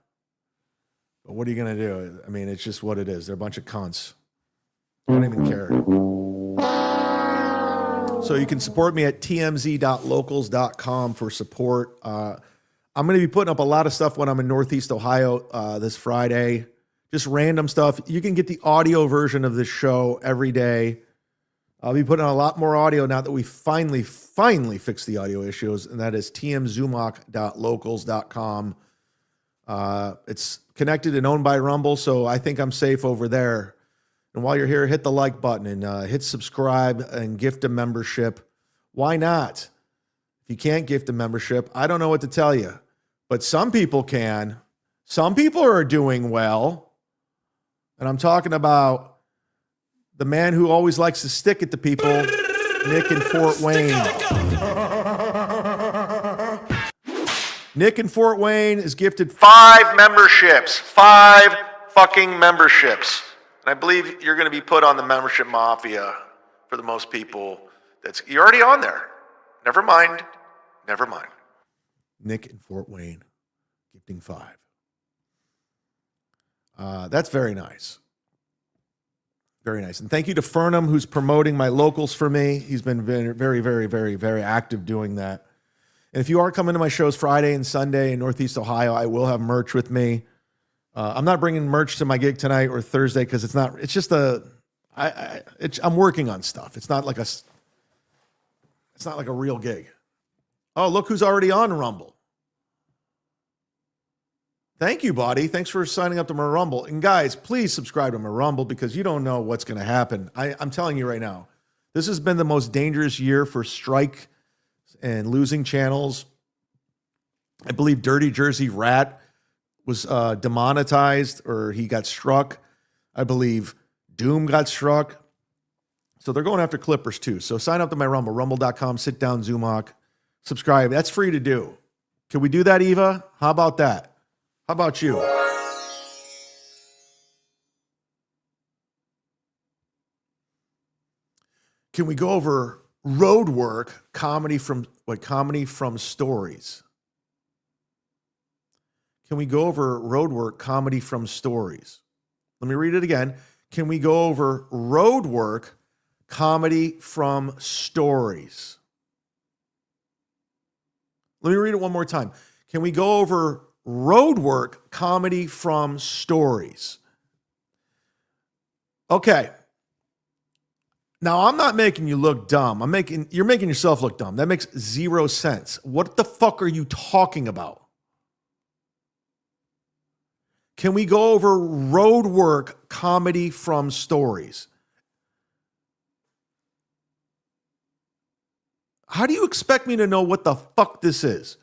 but what are you going to do? I mean, it's just what it is. They're a bunch of cunts. I don't even care. So you can support me at tmz.locals.com for support. I'm going to be putting up a lot of stuff when I'm in Northeast Ohio this Friday. Just random stuff. You can get the audio version of this show every day. I'll be putting on a lot more audio now that we finally fixed the audio issues, and that is tmzumock.locals.com. It's connected and owned by Rumble, so I think I'm safe over there. And while you're here, hit the like button and hit subscribe and gift a membership. Why not? If you can't gift a membership, I don't know what to tell you, but some people can. Some people are doing well. And I'm talking about the man who always likes to stick it to people, Nick in Fort Wayne. Nick in Fort Wayne is gifted 5 memberships. 5 fucking memberships. And I believe you're going to be put on the membership mafia for the most people. You're already on there. Never mind. Never mind. Nick in Fort Wayne, gifting 5. That's very nice. Very nice. And thank you to Fernham, who's promoting my locals for me. He's been very, very, very, very, very active doing that. And if you are coming to my shows Friday and Sunday in Northeast Ohio, I will have merch with me. I'm not bringing merch to my gig tonight or Thursday because it's just I'm working on stuff. It's not like a real gig. Oh, look who's already on Rumble. Thank you, buddy. Thanks for signing up to my Rumble. And guys, please subscribe to my Rumble because you don't know what's going to happen. I'm telling you right now, this has been the most dangerous year for strike and losing channels. I believe Dirty Jersey Rat was demonetized, or he got struck. I believe Doom got struck. So they're going after Clippers too. So sign up to my Rumble, rumble.com, sit down, Zumock, subscribe. That's free to do. Can we do that, Eva? How about that? How about you? Can we go over road work, comedy from stories? Can we go over road work, comedy from stories? Let me read it again. Can we go over road work, comedy from stories? Let me read it one more time. Can we go over road work, comedy from stories? Okay. Now, I'm not making you look dumb. You're making yourself look dumb. That makes 0 sense. What the fuck are you talking about? Can we go over road work, comedy from stories? How do you expect me to know what the fuck this is?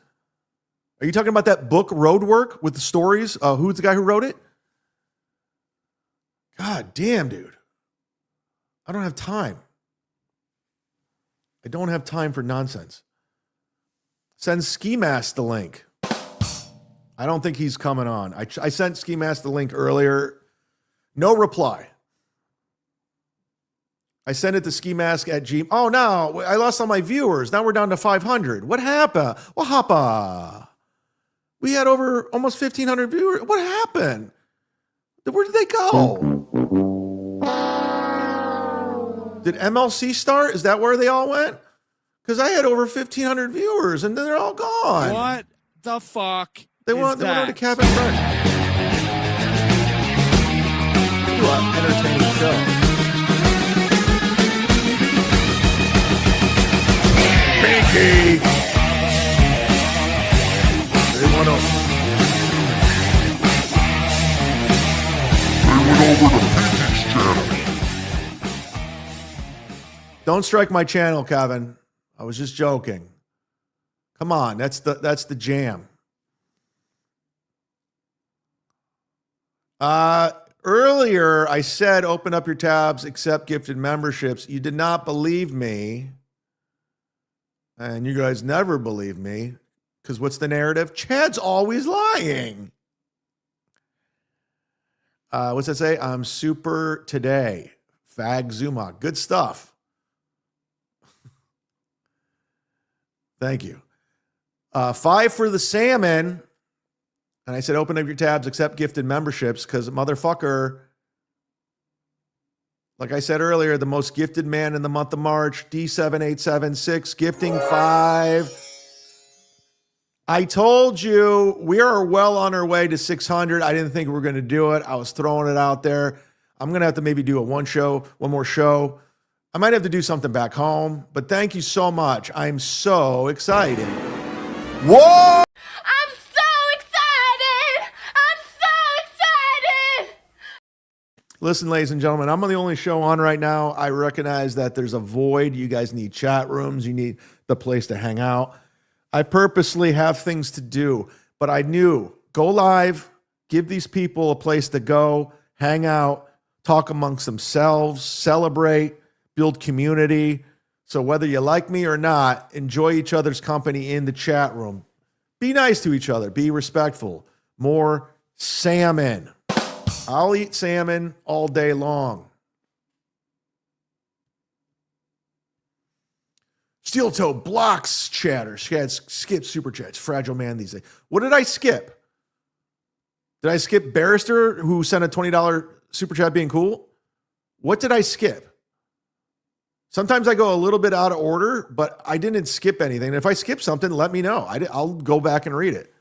Are you talking about that book, Road Work, with the stories? Who's the guy who wrote it? God damn, dude. I don't have time. I don't have time for nonsense. Send Ski Mask the link. I don't think he's coming on. I sent Ski Mask the link earlier. No reply. I sent it to Ski Mask at Gmail. Oh, no. I lost all my viewers. Now we're down to 500. What happened? What happened? We had over almost 1,500 viewers. What happened? Where did they go? Did MLC start? Is that where they all went? Because I had over 1,500 viewers, and then they're all gone. What the fuck? They went over to Cabin Front. Entertaining show. Pinky! They went over to Pinky's channel. Don't strike my channel, Kevin. I was just joking. Come on, that's the jam. Earlier, I said open up your tabs, accept gifted memberships. You did not believe me. And you guys never believe me. Because what's the narrative? Chad's always lying. What's that say? I'm super today. Chad-zumock. Good stuff. Thank you. 5 for the salmon. And I said, open up your tabs, accept gifted memberships, because motherfucker, like I said earlier, the most gifted man in the month of March, D7876, gifting 5. I told you we are well on our way to 600. I didn't think we were going to do it. I was throwing it out there. I'm going to have to maybe do one more show. I might have to do something back home, but thank you so much. I'm so excited. Whoa! Listen, ladies and gentlemen, I'm on the only show on right now. I recognize that there's a void. You guys need chat rooms. You need the place to hang out. I purposely have things to do, but I knew go live, give these people a place to go, hang out, talk amongst themselves, celebrate, build community. So whether you like me or not, enjoy each other's company in the chat room. Be nice to each other. Be respectful. More salmon. I'll eat salmon all day long. Steel Toe blocks chatter. Skip super chats. Fragile man these days. What did I skip? Did I skip Barrister, who sent a $20 super chat being cool? What did I skip? Sometimes I go a little bit out of order, but I didn't skip anything. If I skip something, let me know. I'll go back and read it.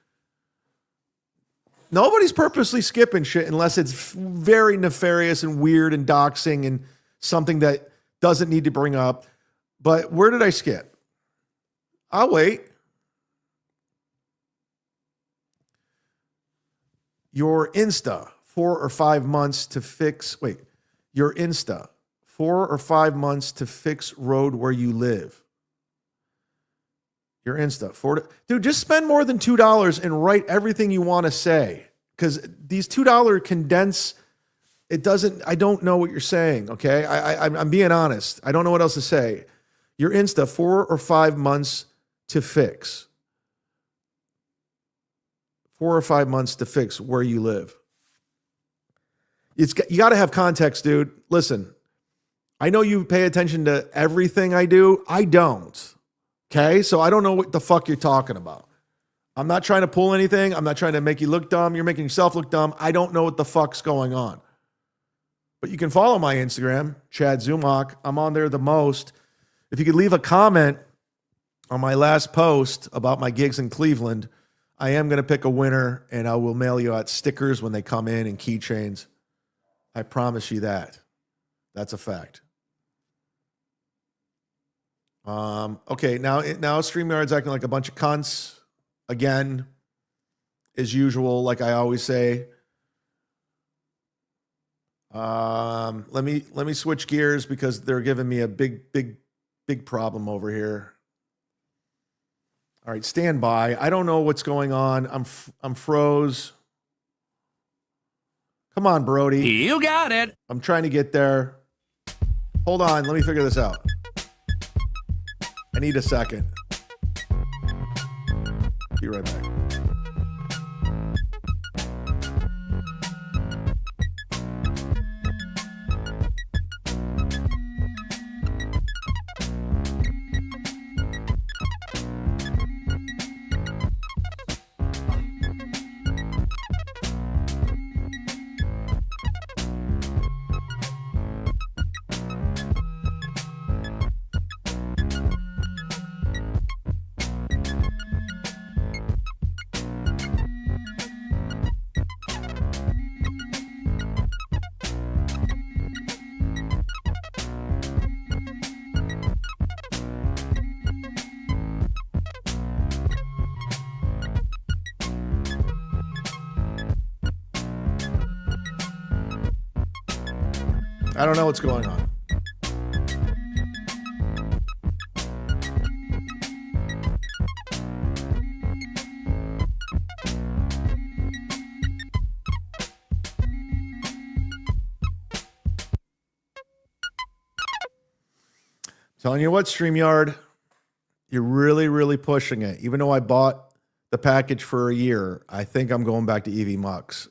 Nobody's purposely skipping shit unless it's very nefarious and weird and doxing and something that doesn't need to bring up. But where did I skip? I'll wait. Your Insta, 4 or 5 months to fix. Wait, your Insta, 4 or 5 months to fix road where you live. Your Insta, dude, just spend more than $2 and write everything you want to say. Because these $2 condense, I don't know what you're saying, okay? I'm being honest. I don't know what else to say. Your Insta, 4 or 5 months to fix. 4 or 5 months to fix where you live. You got to have context, dude. Listen, I know you pay attention to everything I do. I don't. Okay? So I don't know what the fuck you're talking about. I'm not trying to pull anything. I'm not trying to make you look dumb. You're making yourself look dumb. I don't know what the fuck's going on. But you can follow my Instagram, chad-zumock. I'm on there the most. If you could leave a comment on my last post about my gigs in Cleveland, I am going to pick a winner, and I will mail you out stickers when they come in and keychains. I promise you that. That's a fact. Okay, now StreamYard's acting like a bunch of cunts again, as usual, like I always say. Let me switch gears because they're giving me a big problem over here. All right, stand by. I don't know what's going on. I'm froze. Come on, Brody. You got it. I'm trying to get there. Hold on. Let me figure this out. I need a second. Be right back. I don't know what's going on. Telling you what, StreamYard, you're really, really pushing it. Even though I bought the package for a year, I think I'm going back to EVMux.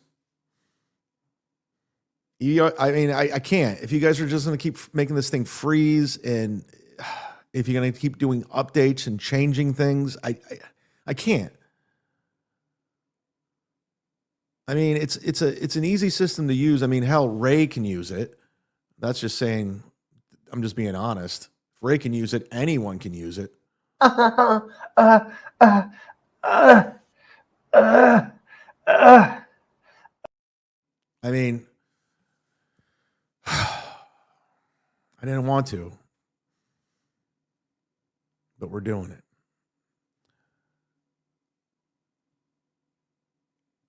I mean, I can't. If you guys are just going to keep making this thing freeze, and if you're going to keep doing updates and changing things, I can't. I mean, it's an easy system to use. I mean, hell, Ray can use it. That's just saying. I'm just being honest. If Ray can use it, anyone can use it. I mean, I didn't want to, but we're doing it.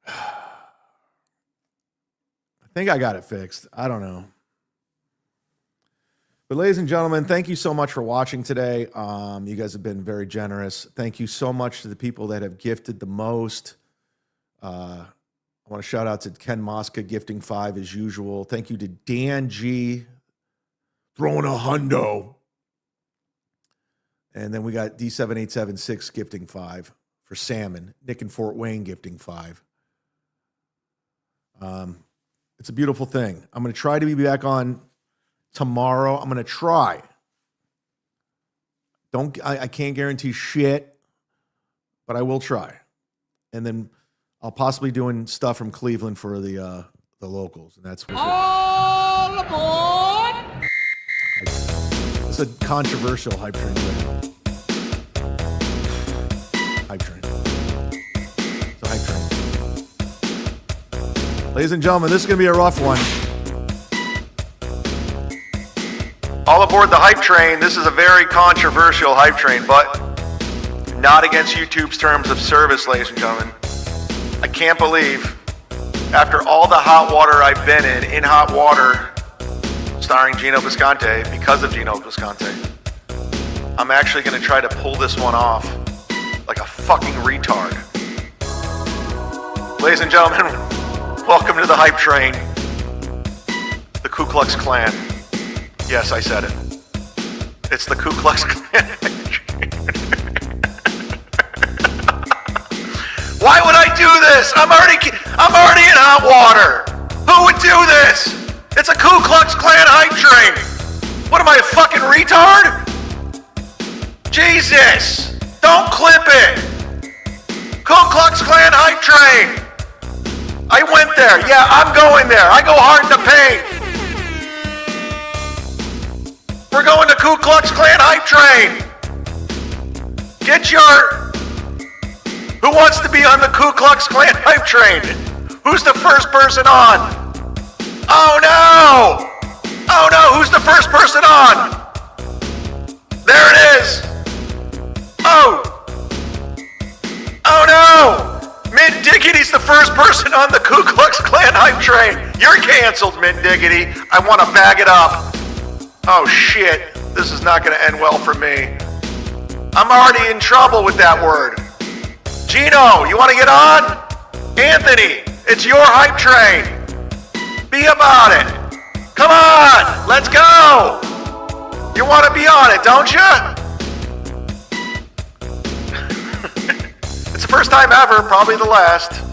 I think I got it fixed. I don't know. But ladies and gentlemen, thank you so much for watching today. You guys have been very generous. Thank you so much to the people that have gifted the most. I want to shout out to Ken Mosca gifting 5 as usual. Thank you to Dan G throwing a hundo. And then we got D7876 gifting 5 for Salmon. Nick in Fort Wayne gifting 5. It's a beautiful thing. I'm going to try to be back on tomorrow. I'm going to try. I can't guarantee shit, but I will try. And then I'll possibly doing stuff from Cleveland for the locals, and that's what All aboard! it's a controversial hype train. Hype train. It's a hype train. Ladies and gentlemen, this is going to be a rough one. All aboard the hype train. This is a very controversial hype train, but not against YouTube's terms of service, ladies and gentlemen. I can't believe, after all the hot water I've been in hot water, starring Gino Visconti, because of Gino Visconti, I'm actually going to try to pull this one off like a fucking retard. Ladies and gentlemen, welcome to the hype train. The Ku Klux Klan. Yes, I said it. It's the Ku Klux Klan. Why would I do this? I'm already in hot water. Who would do this? It's a Ku Klux Klan hype train. What am I, a fucking retard? Jesus! Don't clip it. Ku Klux Klan hype train. I went there. Yeah, I'm going there. I go hard to paint. We're going to Ku Klux Klan hype train. Get your... Who wants to be on the Ku Klux Klan hype train? Who's the first person on? Oh no! Oh no, who's the first person on? There it is. Oh! Oh no! Mint Diggity's the first person on the Ku Klux Klan hype train. You're canceled, Mint Diggity. I want to bag it up. Oh shit, this is not going to end well for me. I'm already in trouble with that word. Gino, you want to get on? Anthony, it's your hype train. Be about it. Come on, let's go. You want to be on it, don't you? It's the first time ever, probably the last.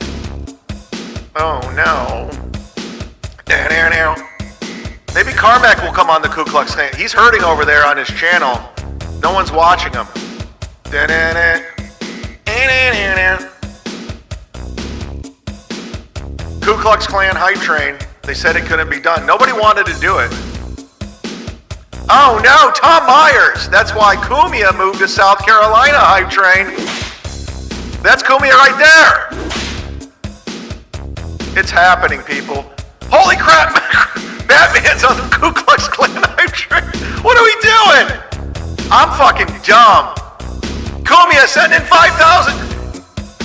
Oh no. Maybe Carmack will come on the Ku Klux Klan. He's hurting over there on his channel. No one's watching him. Ku Klux Klan hype train. They said it couldn't be done. Nobody wanted to do it. Oh no, Tom Myers. That's why Kumia moved to South Carolina hype train. That's Kumia right there. It's happening, people. Holy crap! Batman's on the Ku Klux Klan hype train. What are we doing? I'm fucking dumb. Kumia, send in 5,000.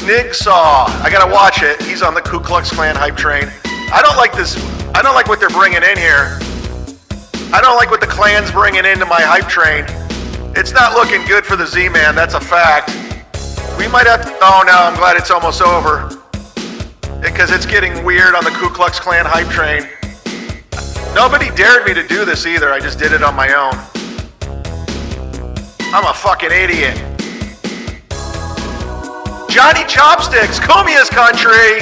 Nigsaw. I gotta watch it. He's on the Ku Klux Klan hype train. I don't like this. I don't like what they're bringing in here. I don't like what the Klan's bringing into my hype train. It's not looking good for the Z-Man. That's a fact. We might have to... Oh no, I'm glad it's almost over. Because it's getting weird on the Ku Klux Klan hype train. Nobody dared me to do this either. I just did it on my own. I'm a fucking idiot. Johnny Chopsticks, Kumia's country.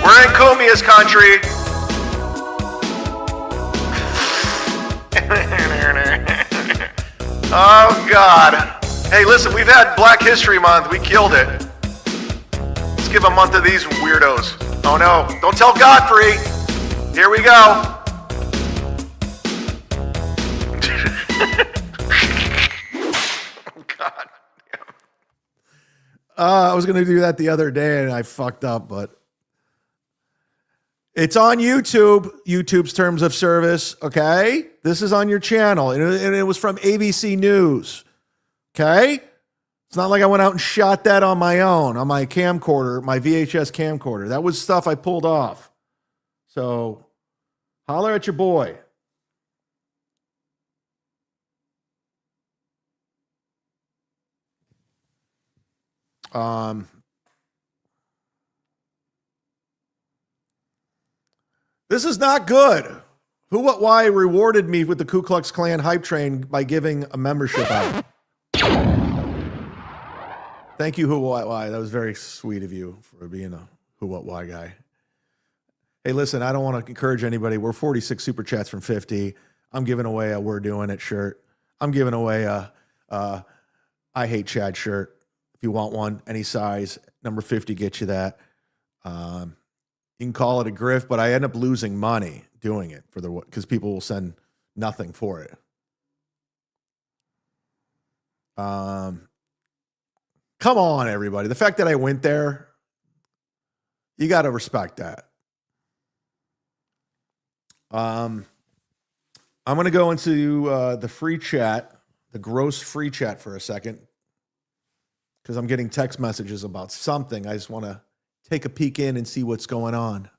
We're in Kumia's country. Oh, God. Hey, listen, we've had Black History Month. We killed it. Let's give a month of these weirdos. Oh, no. Don't tell Godfrey. Here we go. God. I was going to do that the other day and I fucked up, but it's on YouTube, YouTube's terms of service. Okay. This is on your channel. And it was from ABC News. Okay. It's not like I went out and shot that on my own, on my camcorder, my VHS camcorder. That was stuff I pulled off. So holler at your boy. This is not good. Who, What, Why rewarded me with the Ku Klux Klan hype train by giving a membership out. Thank you, Who, What, Why. That was very sweet of you for being a Who, What, Why guy. Hey, listen, I don't want to encourage anybody. We're 46 super chats from 50. I'm giving away a We're Doing It shirt. I'm giving away a I Hate Chad shirt. If you want one, any size, number 50 gets you that. You can call it a grift, but I end up losing money doing it because people will send nothing for it. Come on, everybody. The fact that I went there, you got to respect that. I'm going to go into the free chat, the gross free chat for a second, because I'm getting text messages about something. I just want to take a peek in and see what's going on.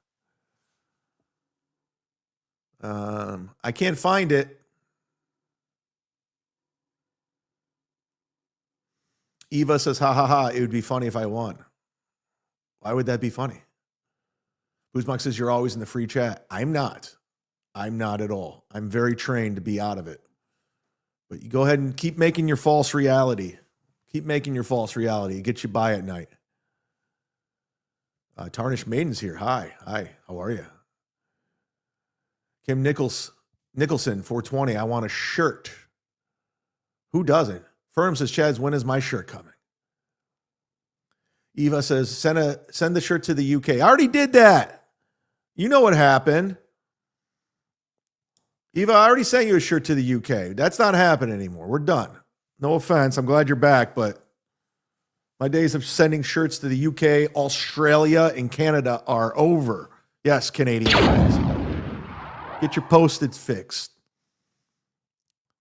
I can't find it. Eva says, ha ha ha, it would be funny if I won. Why would that be funny? Boozmock says, you're always in the free chat. I'm not. I'm not at all. I'm very trained to be out of it. But you go ahead and keep making your false reality. Keep making your false reality. It gets you by at night. Tarnished Maiden's here. Hi. Hi. How are you? Kim Nicholson, 420. I want a shirt. Who doesn't? Firm says, Chad's, when is my shirt coming? Eva says, send the shirt to the UK. I already did that. You know what happened. Eva, I already sent you a shirt to the UK. That's not happening anymore. We're done. No offense. I'm glad you're back, but my days of sending shirts to the UK, Australia, and Canada are over. Yes, Canadian friends. Get your postage fixed.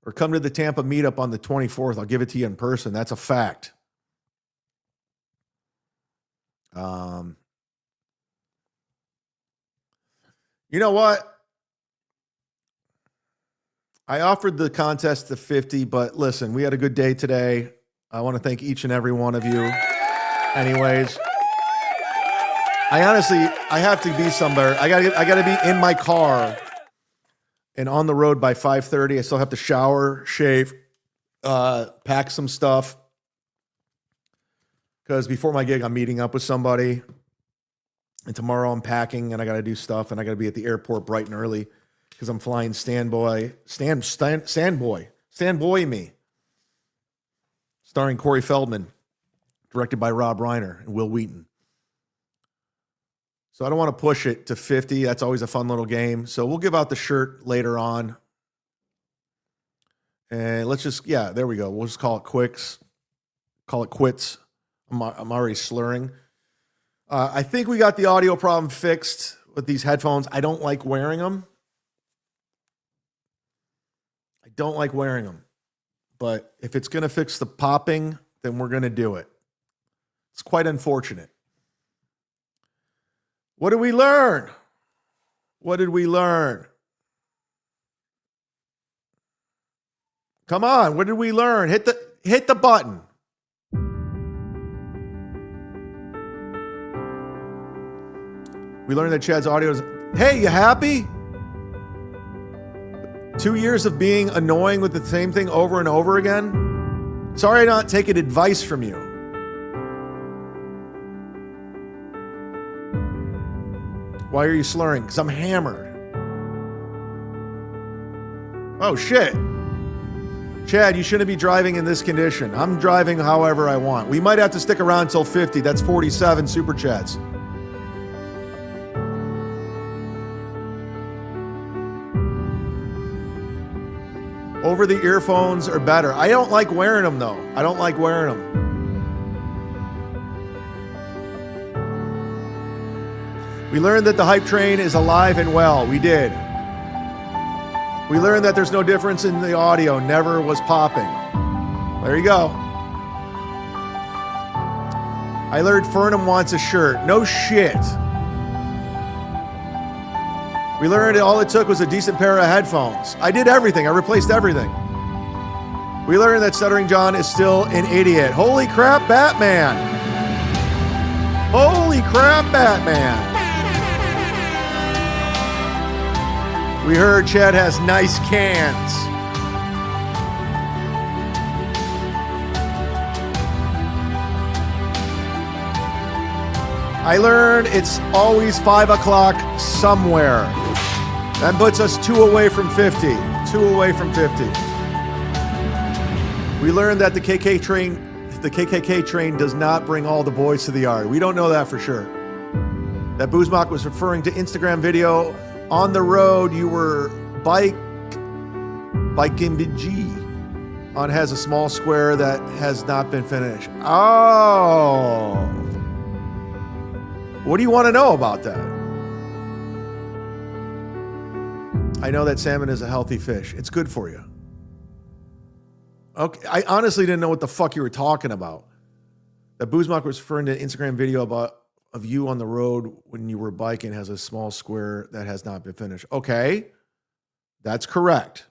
Or come to the Tampa meetup on the 24th. I'll give it to you in person. That's a fact. You know what? I offered the contest to 50, but listen, we had a good day today. I want to thank each and every one of you. Anyways, I have to be somewhere. I gotta be in my car and on the road by 5:30. I still have to shower, shave, pack some stuff. Because before my gig, I'm meeting up with somebody. And tomorrow I'm packing and I got to do stuff. And I got to be at the airport bright and early because I'm flying Sandboy Me. Starring Corey Feldman. Directed by Rob Reiner and Will Wheaton. So I don't want to push it to 50. That's always a fun little game. So we'll give out the shirt later on. And let's just, there we go. We'll just call it quits. Call it quits. I'm already slurring. I think we got the audio problem fixed with these headphones. I don't like wearing them. But if it's going to fix the popping, then we're going to do it. It's quite unfortunate. What did we learn? Come on, what did we learn? Hit the button. We learned that Chad's audio is... Hey, you happy? 2 years of being annoying with the same thing over and over again? Sorry I'm not taking advice from you. Why are you slurring? Because I'm hammered. Oh, shit. Chad, you shouldn't be driving in this condition. I'm driving however I want. We might have to stick around till 50. That's 47 super chats. Over the earphones are better. I don't like wearing them though. I don't like wearing them. We learned that the hype train is alive and well. We did. We learned that there's no difference in the audio. Never was popping. There you go. I learned Fernham wants a shirt. No shit. We learned all it took was a decent pair of headphones. I did everything. I replaced everything. We learned that Stuttering John is still an idiot. Holy crap, Batman. Holy crap, Batman. We heard Chad has nice cans. I learned it's always 5 o'clock somewhere. That puts us 2 away from 50. 2 away from 50. We learned that the KKK train does not bring all the boys to the yard. We don't know that for sure. That Boozmock was referring to Instagram video. On the road, you were biking G on has a small square that has not been finished. Oh. What do you want to know about that? I know that salmon is a healthy fish. It's good for you. Okay, I honestly didn't know what the fuck you were talking about. That Boozmock was referring to an Instagram video of you on the road when you were biking has a small square that has not been finished. Okay, that's correct.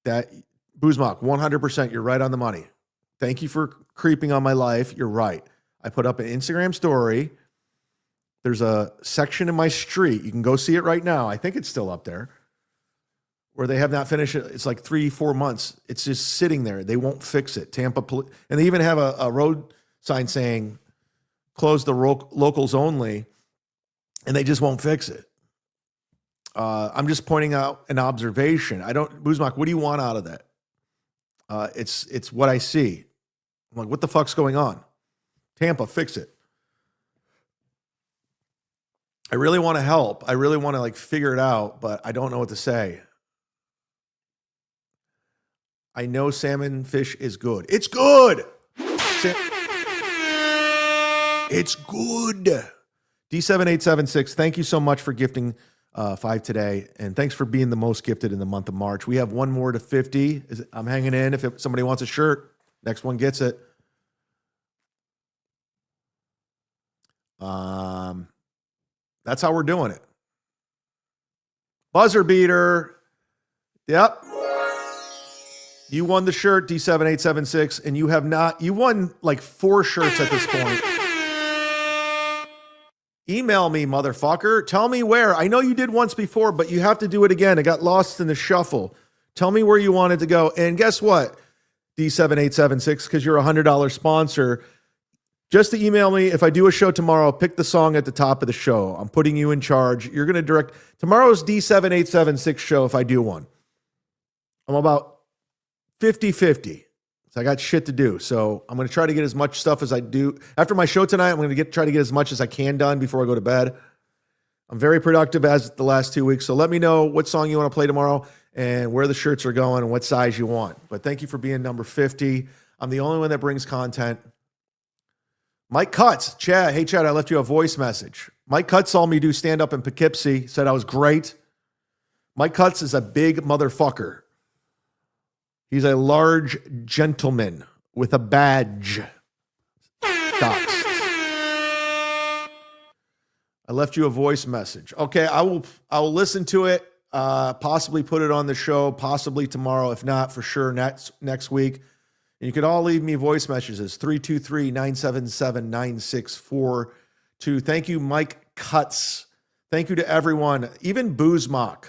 That Boozmock, 100%, you're right on the money. Thank you for creeping on my life. You're right. I put up an Instagram story. There's a section in my street. You can go see it right now. I think it's still up there. Where they have not finished it. It's like 3-4 months. It's just sitting there. They won't fix it. And they even have a road sign saying, close the locals only, and they just won't fix it. I'm just pointing out an observation. Boozmock, what do you want out of that? It's what I see. I'm like, what the fuck's going on? Tampa, fix it. I really want to help. I really want to figure it out, but I don't know what to say. I know salmon fish is good. It's good. It's good. D7876, thank you so much for gifting 5 today. And thanks for being the most gifted in the month of March. We have one more to 50. I'm hanging in. If somebody wants a shirt, next one gets it. That's how we're doing it. Buzzer beater. Yep. You won the shirt, D7876, and you have not. You won like 4 shirts at this point. Email me, motherfucker. Tell me where. I know you did once before, but you have to do it again. It got lost in the shuffle. Tell me where you wanted to go. And guess what, D7876, because you're a $100 sponsor, just to email me. If I do a show tomorrow, pick the song at the top of the show. I'm putting you in charge. You're going to direct tomorrow's D7876 show if I do one. I'm about 50-50. So I got shit to do. So I'm going to try to get as much stuff as I do. After my show tonight, I'm going to try to get as much as I can done before I go to bed. I'm very productive as the last 2 weeks. So let me know what song you want to play tomorrow and where the shirts are going and what size you want. But thank you for being number 50. I'm the only one that brings content. Mike Cutts, Chad. Hey, Chad, I left you a voice message. Mike Cutts saw me do stand-up in Poughkeepsie, said I was great. Mike Cutts is a big motherfucker. He's a large gentleman with a badge. Docs. I left you a voice message. Okay, I will listen to it, possibly put it on the show, possibly tomorrow, if not for sure next week. And you can all leave me voice messages, 323-977-9642. Thank you, Mike Cutts. Thank you to everyone, even Boozmock.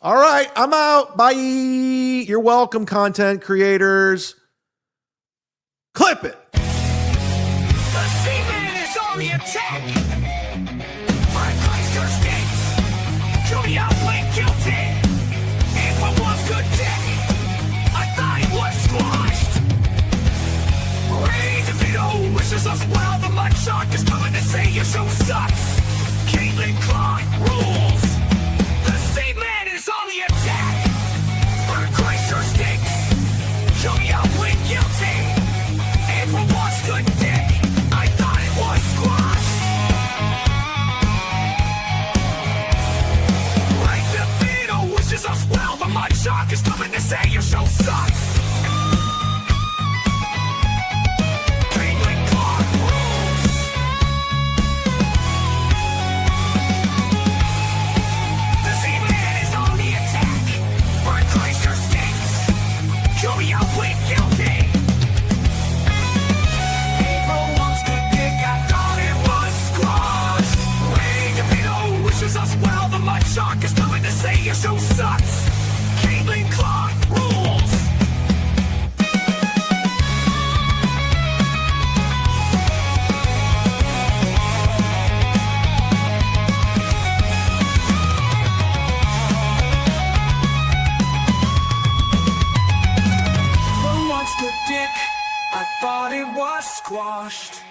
All right, I'm out. Bye. You're welcome, content creators. Clip it. The seaman is on the attack. My Meister stinks. Julia pled guilty. And for one good day, I thought it was squashed. Ray DeVito wishes us well. The mud shark is coming to say your show sucks. Caitlin Clark rules. The seaman is on the attack. My Meister stinks. Julia pled guilty. And for once good day, I thought it was squashed. Ray DeVito wishes us well. The mud shark is coming to say your show sucks. Caitlin Clark rules. The Z-Man is on the attack. Bert Kreischer stinks. Julia pled guilty. April wants to dig. I thought it was squashed. Ray DeVito wishes us well. The mud shark is coming to say your show sucks. Caitlin Clark rules. April wants to dig. I thought it was squashed.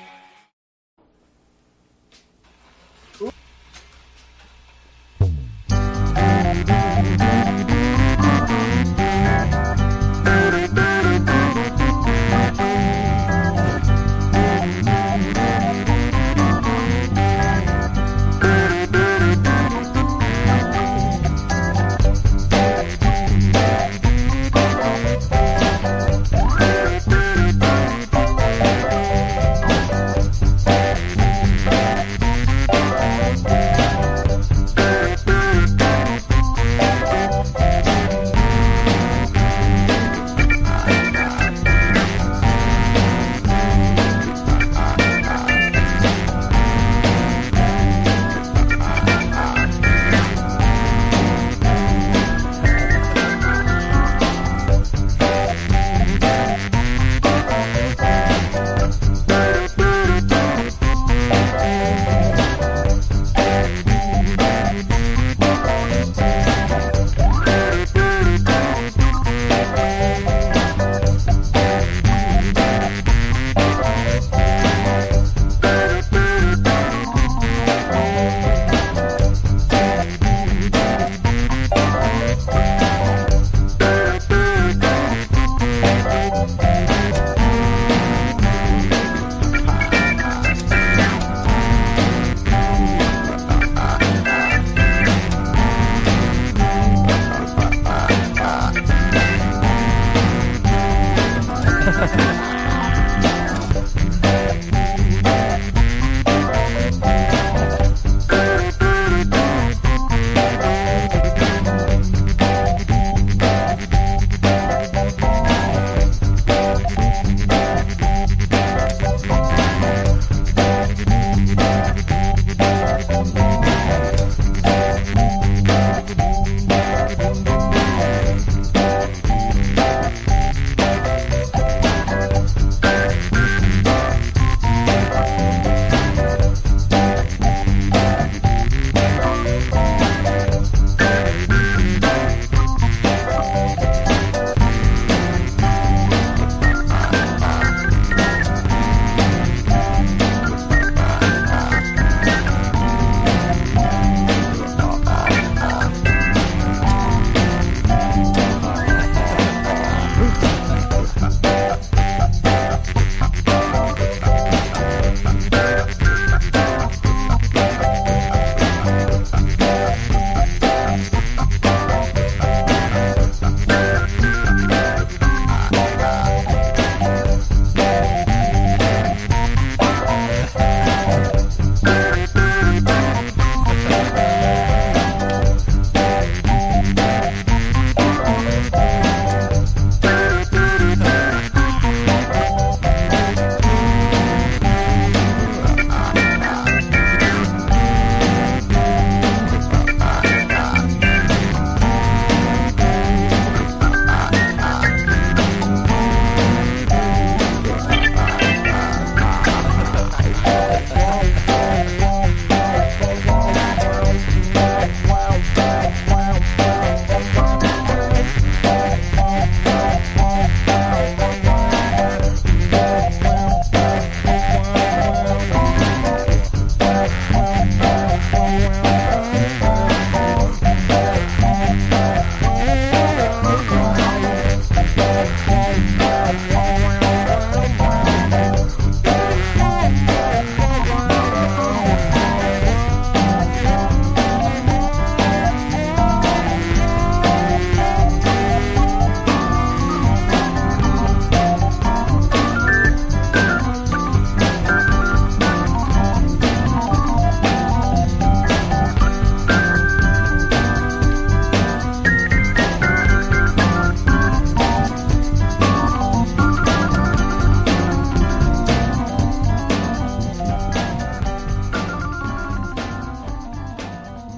Ha ha ha.